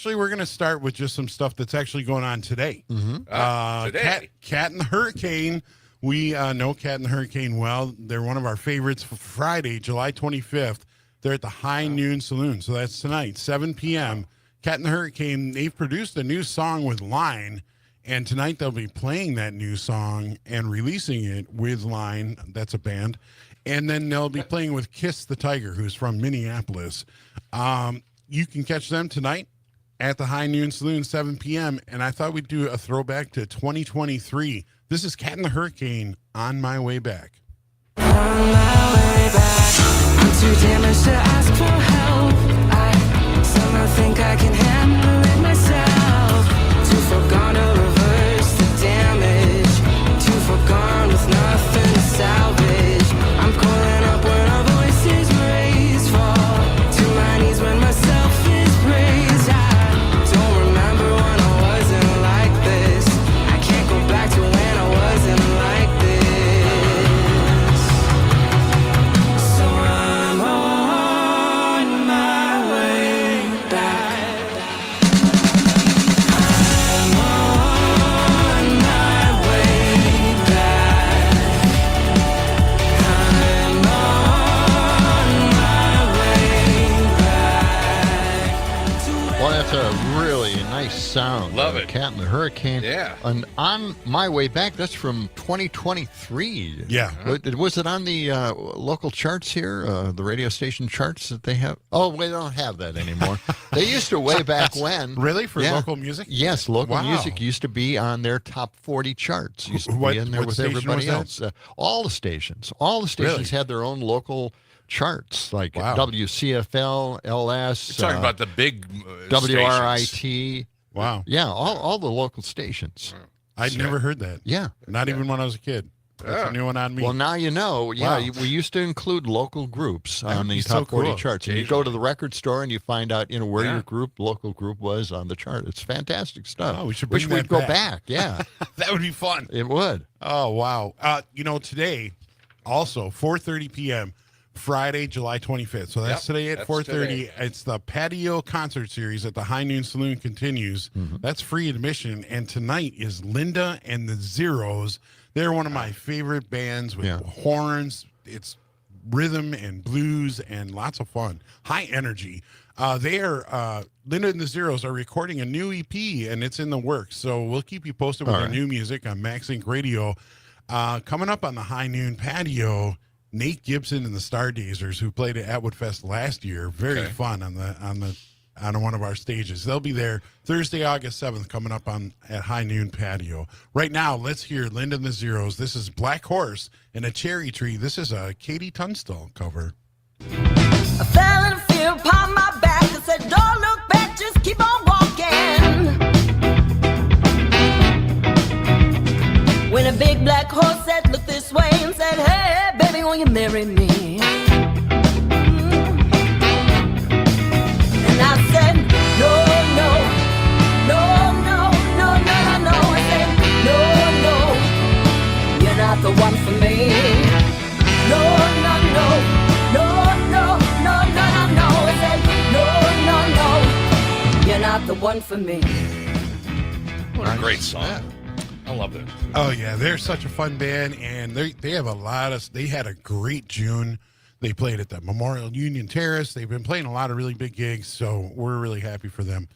we're gonna start with just some stuff that's actually going on today. Today, Cat and the Hurricane. We know Cat and the Hurricane well. They're one of our favorites for Friday, July 25th. They're at the High Noon Saloon, so that's tonight, 7 p.m. Cat and the Hurricane. They've produced a new song with Line, and tonight they'll be playing that new song and releasing it with Line. That's a band. And then they'll be playing with Kiss the Tiger, who's from Minneapolis. You can catch them tonight at the High Noon Saloon, 7 p.m. And I thought we'd do a throwback to 2023. This is Cat and the Hurricane, On My Way Back. On my way back, I'm too damaged to ask for help. I somehow think I can handle it myself. Too far gone to reverse the damage. Too far gone with nothing to salvage. I'm calling up when our voices raised. Fall to my knees when myself is praised. I don't remember when I wasn't like this. I can't go back to when I wasn't like this. So I'm on my way back. I'm on my way back. I'm on my way back. Well, that's a really nice sound. Love it. Cat and the Hurricane. Yeah. And On My Way Back, that's from 2023. Yeah. Was it on the local charts here, the radio station charts that they have? Oh, we don't have that anymore. They used to way back when. Really? For local music? Yes, local Wow. music used to be on their top 40 charts. Used to What- be in there what with station everybody was that? else. All the stations. All the stations had their own local charts, like WCFL, LS. You're talking about the big WRIT, Wow. Yeah, all the local stations. I'd never heard that. Yeah. Not even when I was a kid. That's a new one on me. Well, now you know. Yeah, Wow. we used to include local groups on the be top so 40 cool. charts. And you go to the record store and you find out, where your local group was on the chart. It's fantastic stuff. Oh, we should Wish bring we'd that go back. back. Yeah, That would be fun. it would. Oh, wow. Today, also, 4:30 p.m., Friday, July 25th. So that's today at 4:30. today. It's the Patio Concert Series at the High Noon Saloon continues. That's free admission. And tonight is Linda and the Zeros. They're one of my favorite bands with horns. It's rhythm and blues and lots of fun. High energy. Linda and the Zeros are recording a new EP, and it's in the works. So we'll keep you posted with their new music on Max Inc. Radio. Coming up on the High Noon Patio, Nate Gibson and the Stargazers, who played at Atwood Fest last year. Very fun on one of our stages. They'll be there Thursday, August 7th, coming up at High Noon Patio. Right now, let's hear Linda and the Zeros. This is Black Horse and a Cherry Tree. This is a Katie Tunstall cover. I fell in fear upon my back and said, don't look back, just keep on walking. When a big black horse said, look this way, and said, hey, baby, will you marry me? And I said, no, no, no, no, no, no, no, no. I said, no, no, you're not the one for me. No, no, no, no, no, no, no, no, no. I said, no, no, no, you're not the one for me. What a great song. I love it. Oh, yeah, they're such a fun band, and they have they had a great June. They played at the Memorial Union Terrace. They've been playing a lot of really big gigs, so we're really happy for them.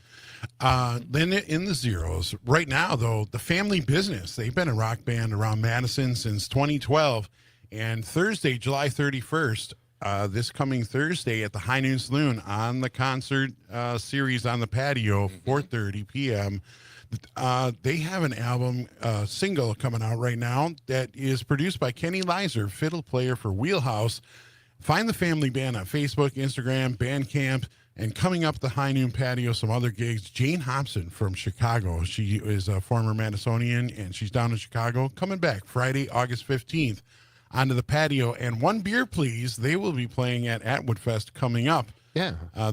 Then in the Zeros, right now, though, the Family Business. They've been a rock band around Madison since 2012, and Thursday, July 31st, this coming Thursday at the High Noon Saloon on the concert series on the patio, 4:30 p.m., they have an album single coming out right now that is produced by Kenny Lizer, fiddle player for Wheelhouse. Find the Family Band on Facebook, Instagram, Bandcamp, and coming up the High Noon Patio, some other gigs. Jane Hobson from Chicago. She is a former Madisonian, and she's down in Chicago. Coming back Friday, August 15th, onto the patio. And One Beer Please, they will be playing at Atwood Fest coming up.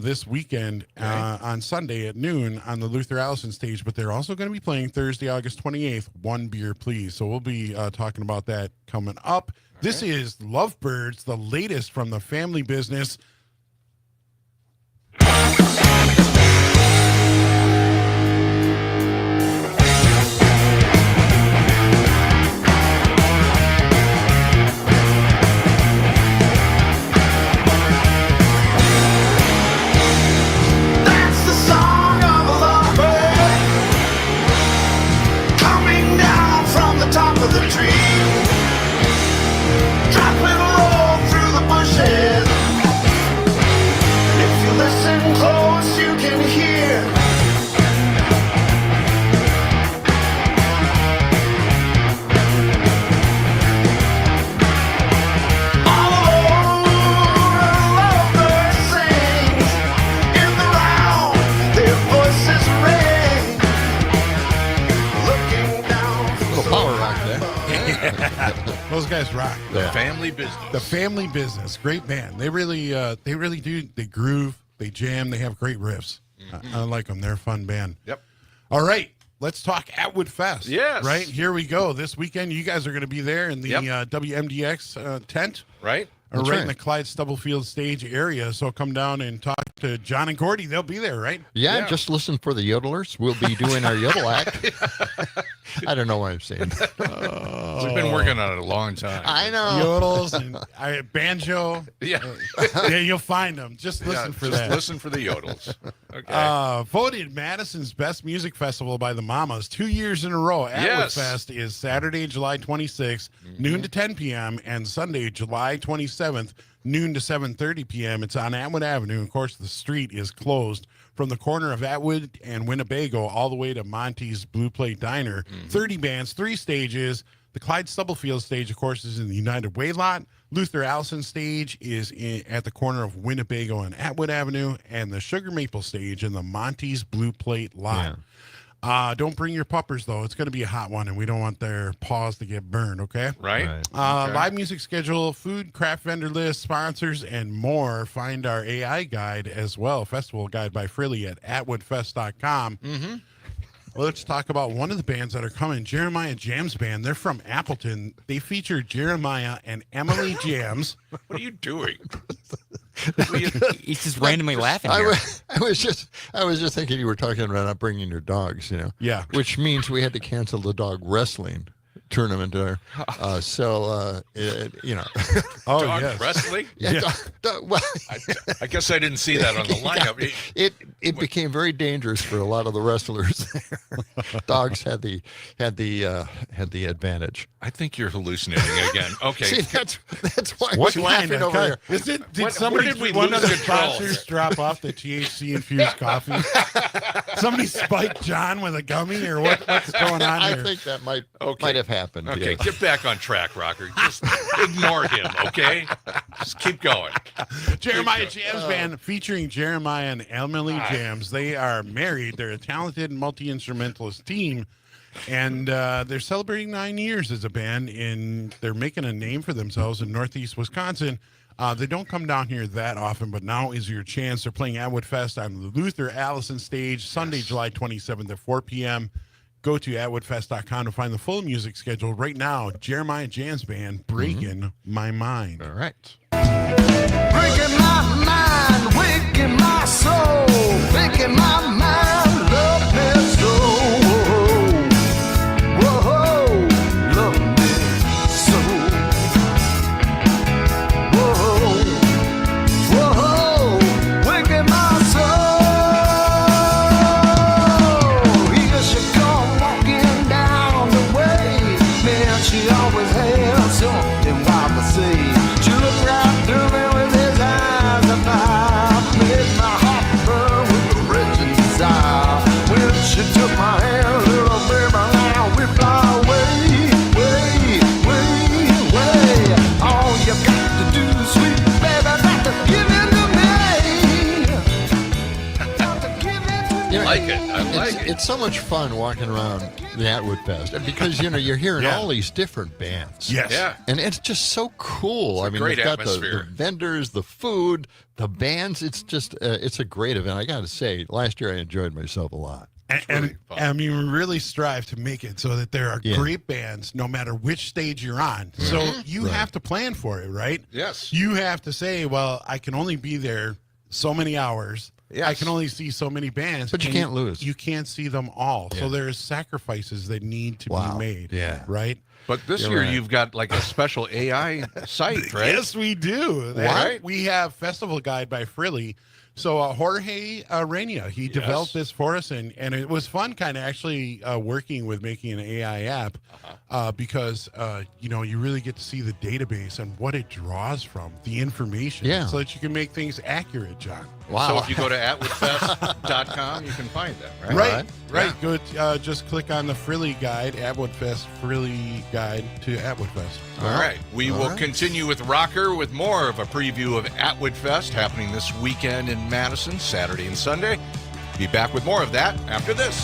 This weekend on Sunday at noon on the Luther Allison stage, but they're also going to be playing Thursday, August 28th, One Beer Please. So we'll be talking about that coming up. This is Lovebirds, the latest from the Family Business. Those guys rock. The Family Business. The Family Business. Great band. They really do. They groove. They jam. They have great riffs. I like them. They're a fun band. Yep. All right. Let's talk Atwood Fest. Yes. Right? Here we go. This weekend, you guys are going to be there in the WMDX tent. Right. Right in the Clyde Stubblefield stage area. So come down and talk to John and Gordy. They'll be there, right? Yeah, just listen for the yodelers. We'll be doing our yodel act. I don't know why I'm saying that. We've been working on it a long time. I know. Yodels and banjo. Yeah. Yeah, you'll find them. Just listen for that. Listen for the yodels. Okay. Voted Madison's best music festival by the Mamas 2 years in a row. Atwood Fest is Saturday, July 26th, noon to 10 p.m., and Sunday, July 27th, noon to 7:30 p.m. It's on Atwood Avenue. Of course, the street is closed from the corner of Atwood and Winnebago all the way to Monty's Blue Plate Diner. 30 bands, 3 stages. The Clyde Stubblefield stage, of course, is in the United Way lot. Luther Allison stage is at the corner of Winnebago and Atwood Avenue, and the Sugar Maple stage in the Monty's Blue Plate lot. Don't bring your puppers, though. It's going to be a hot one, and we don't want their paws to get burned, okay? Right. Okay. Okay. Live music schedule, food, craft vendor list, sponsors, and more. Find our AI guide as well, festival guide by Frilly at atwoodfest.com. Mm-hmm. Well, let's talk about one of the bands that are coming, Jeremiah Jams Band. They're from Appleton. They feature Jeremiah and Emily Jams. What are you doing? He's just randomly laughing. I was just thinking you were talking about not bringing your dogs, Yeah. Which means we had to cancel the dog wrestling tournament there. Oh, Dog yes. wrestling? Yeah. Well, I guess I didn't see that on the lineup. It became very dangerous for a lot of the wrestlers there. Dogs had the advantage. I think you're hallucinating again. Okay. See, that's why I What was laughing over here. Did somebody, where did we one lose of the control? sponsors drop off the THC infused coffee? Somebody spiked John with a gummy, or what's going on I here? think that might have happened. Okay, yeah. get back on track, Rocker. Just ignore him, okay? Just keep going. Jeremiah Jams Band featuring Jeremiah and Emily Jams. They are married. They're a talented multi-instrumentalist team, and they're celebrating 9 years as a band, and they're making a name for themselves in Northeast Wisconsin. They don't come down here that often, but now is your chance. They're playing Atwood Fest on the Luther Allison stage Sunday, July 27th at 4 p.m. Go to atwoodfest.com to find the full music schedule. Right now, Jeremiah Jams Band, Breaking My Mind. All right. Breaking my mind, waking my soul, making my mind love me so. Whoa, love me so. Whoa, waking my soul. Here she come walking down the way, man, she always had something wild to say. She looked right through me with his eyes of fire, made my heart burn with the raging desire. When she took my hand, little baby, now we fly away, way, way, way. All you got to do, sweet baby, got to give in to me. Got to give in to me. I like it. I like it. It's so much fun walking around the Atwood Fest because you're hearing all these different bands. Yes. Yeah. And it's just so cool. It's a great they've got the atmosphere. vendors, the food, the bands. It's just it's a great event. I got to say, last year I enjoyed myself a lot. And I mean, we really strive to make it so that there are great bands no matter which stage you're on. So you have to plan for it, right? Yes. You have to say, well, I can only be there so many hours. Yes. I can only see so many bands. But you and can't lose. You can't see them all. So there's sacrifices that need to be made. Yeah. Right? But this You're year right. you've got like a special AI site, right? Yes, we do. Right. We have Festival Guide by Frilly. So Jorge Rania, he developed this for us, and it was fun kind of actually working with making an AI app because, you really get to see the database and what it draws from, the information, so that you can make things accurate, John. Wow. So if you go to atwoodfest.com, you can find that, right? Right. Go just click on the Frilly Guide, Atwood Fest, Frilly Guide to Atwood Fest. All right. We will continue with Rocker with more of a preview of Atwood Fest happening this weekend in Madison, Saturday and Sunday. Be back with more of that after this.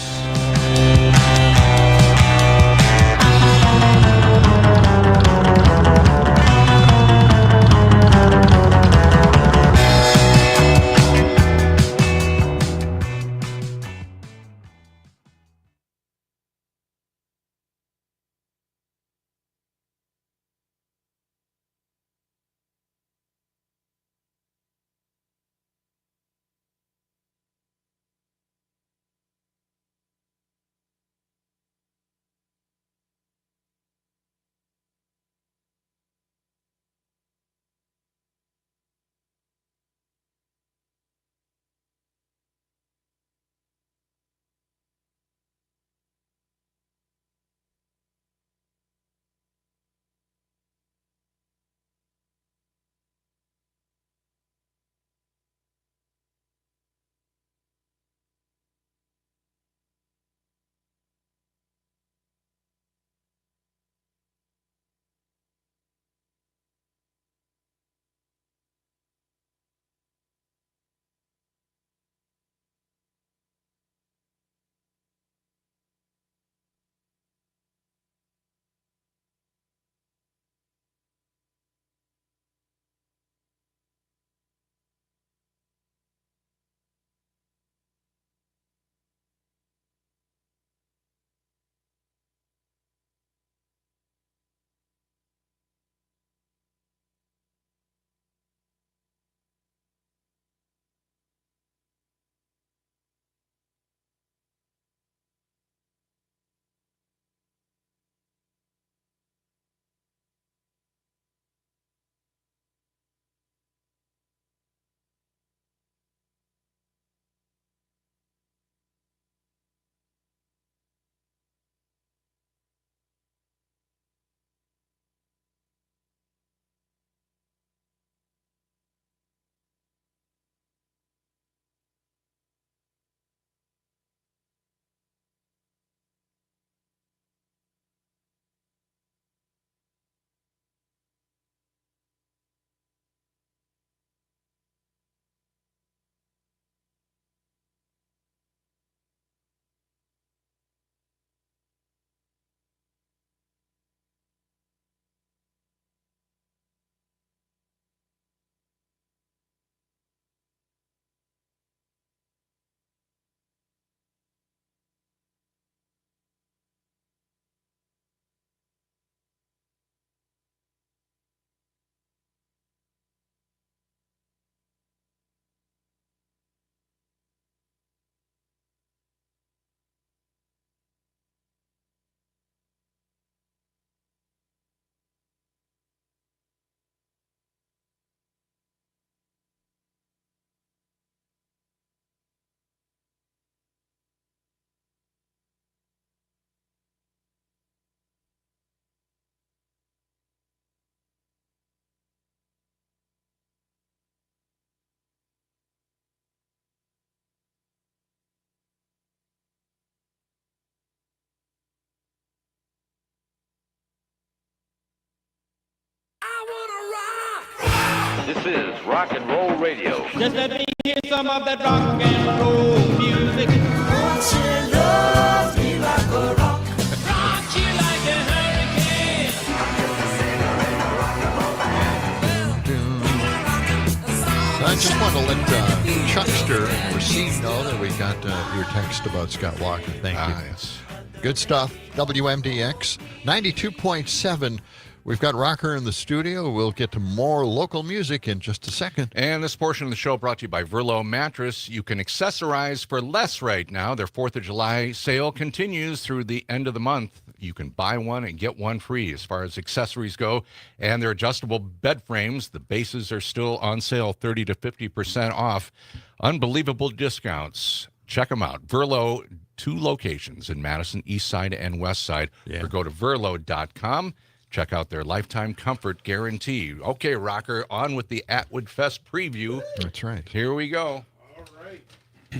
This is Rock and Roll Radio. Just let me hear some of that rock and roll music. Won't you love me like a rock? Rock you like a hurricane. I just want to let Chuckster and Racine know that we got your text about Scott Walker. Thank you. Yes. Good stuff. WMDX 92.7. We've got Rocker in the studio. We'll get to more local music in just a second. And this portion of the show brought to you by Verlo Mattress. You can accessorize for less right now. Their 4th of July sale continues through the end of the month. You can buy one and get one free as far as accessories go. And their adjustable bed frames, the bases are still on sale, 30 to 50% off. Unbelievable discounts. Check them out. Verlo, 2 locations in Madison, East Side and West Side. Or go to verlo.com. Check out their lifetime comfort guarantee. Okay, Rocker, on with the Atwood Fest preview. That's right. Here we go. All right.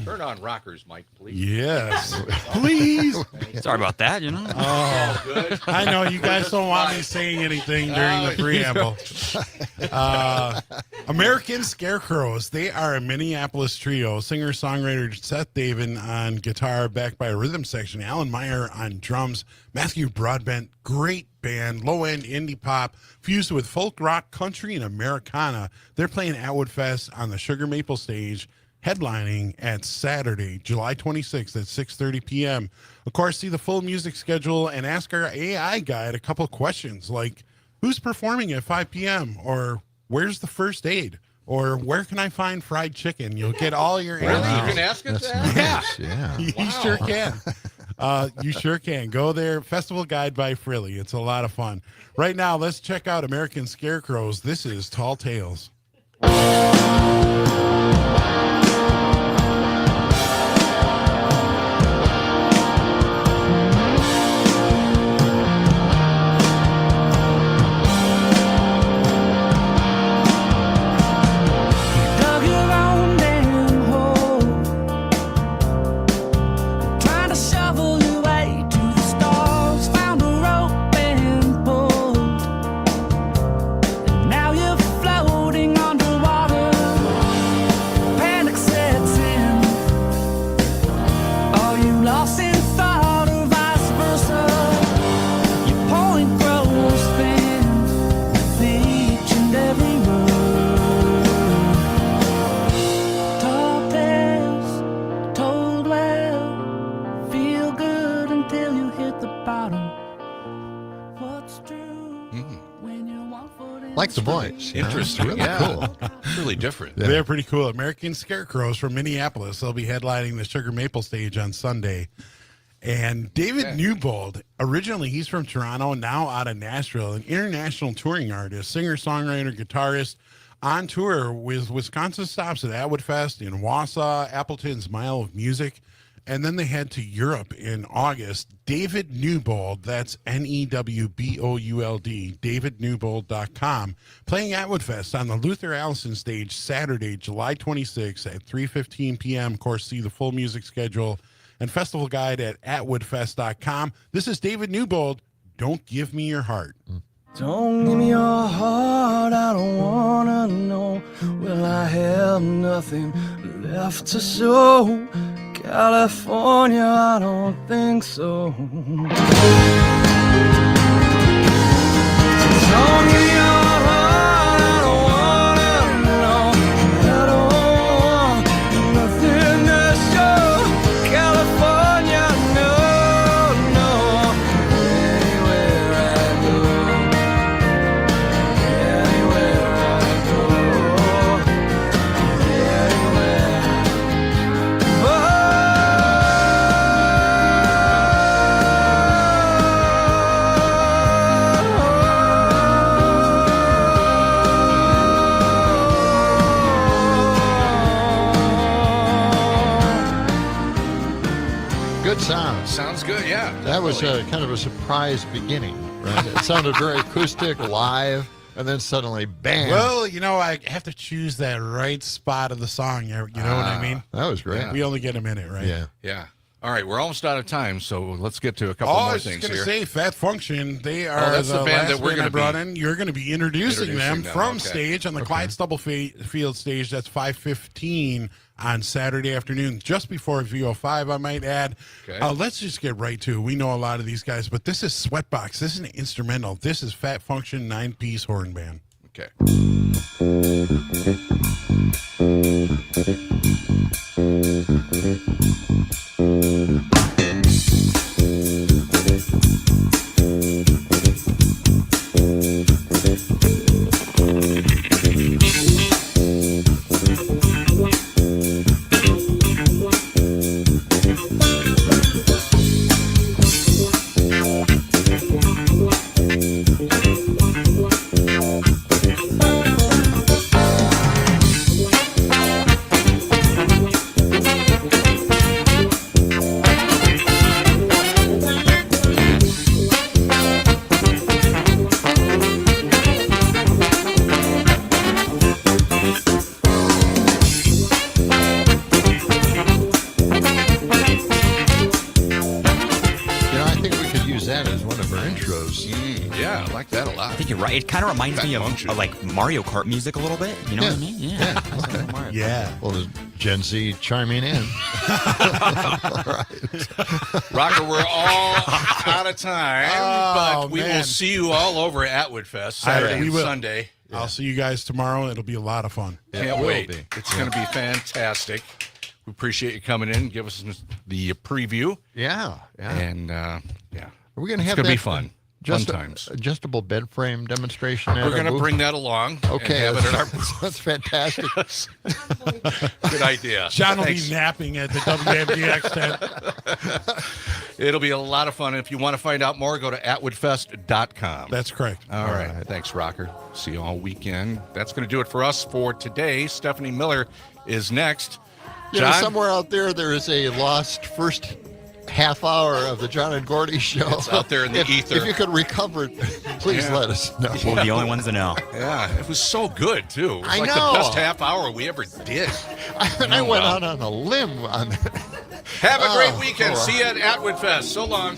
Turn on Rocker's mic, please. Yes. Please. Sorry about that, you know. Oh, Good. I know you guys don't want me saying anything during the preamble. American Scarecrows. They are a Minneapolis trio. Singer-songwriter Seth David on guitar, backed by a rhythm section. Alan Meyer on drums. Matthew Broadbent. Great band, low-end indie pop, fused with folk rock, country, and Americana. They're playing Atwood Fest on the Sugar Maple stage, headlining at Saturday, July 26th at 6:30 p.m. Of course, see the full music schedule and ask our AI guide a couple questions like, who's performing at 5 p.m.? Or where's the first aid? Or where can I find fried chicken? You'll get all your answers. Really? You can ask us that? Nice. Yeah. You sure can. You sure can. Go there. Festival Guide by Frilly. It's a lot of fun. Right now, let's check out American Scarecrows. This is Tall Tales. Like the voice. Interesting. Really Yeah. cool. Really different. Yeah. They're pretty cool. American Scarecrows from Minneapolis. They'll be headlining the Sugar Maple stage on Sunday. And David Newbold, originally he's from Toronto, now out of Nashville, an international touring artist, singer, songwriter, guitarist, on tour with Wisconsin stops at Atwood Fest in Wausau, Appleton's Mile of Music. And then they head to Europe in August. David Newbold, that's Newbold, davidnewbold.com, playing Atwood Fest on the Luther Allison stage Saturday, July 26th at 3:15 p.m. Of course, see the full music schedule and festival guide at atwoodfest.com. This is David Newbold. Don't give me your heart. Don't give me your heart, I don't wanna know. Well, I have nothing left to show. California, I don't think so. Don't give me your heart, I don't wanna know. I don't want nothing to show. California, no, no. Anywhere I go, anywhere I go, anywhere. Oh. Good sound. Sounds good, yeah. That was kind of a surprise beginning, right? It sounded very acoustic, live, and then suddenly, bam. Well, you know, I have to choose that right spot of the song. You know what I mean? That was great. We only get a minute, right? Yeah. Yeah. All right, we're almost out of time, so let's get to a couple more things here. I was going to say, Fat Function, they are that's the band that we're going to brought in. You're going to be introducing them from stage on the Clyde Stubblefield stage. That's 5:15 on Saturday afternoon, just before VO5, I might add. Okay. Let's just get right to it. We know a lot of these guys, but this is Sweatbox. This is an instrumental. This is Fat Function 9-piece horn band. Okay. Yeah, I like that a lot. I think you're right. It kind of reminds me of like Mario Kart music a little bit. You know what I mean? Yeah. Yeah. Well, there's Gen Z chiming in. All right. Rocker, we're all out of time, but we will see you all over at Atwood Fest Saturday and Sunday. I'll see you guys tomorrow. It'll be a lot of fun. Can't wait. It's going to be fantastic. We appreciate you coming in. Give us the preview. Yeah. And, Are we going to have it's going to be fun. Fun times. Adjustable bed frame demonstration. We're going to bring that along. Okay. And have it at our... That's fantastic. Good idea. John will be napping at the WMDX tent. It'll be a lot of fun. If you want to find out more, go to atwoodfest.com. That's correct. All right. Thanks, Rocker. See you all weekend. That's going to do it for us for today. Stephanie Miller is next. John? Somewhere out there is a lost first half hour of the John and Gordy show. It's out there in the ether. If you could recover it, please let us know. We're the only ones to know. Yeah, it was so good, too. It was I like know. the best half hour we ever did. I went out on a limb on that. Have a great weekend. See you at Atwood Fest. So long.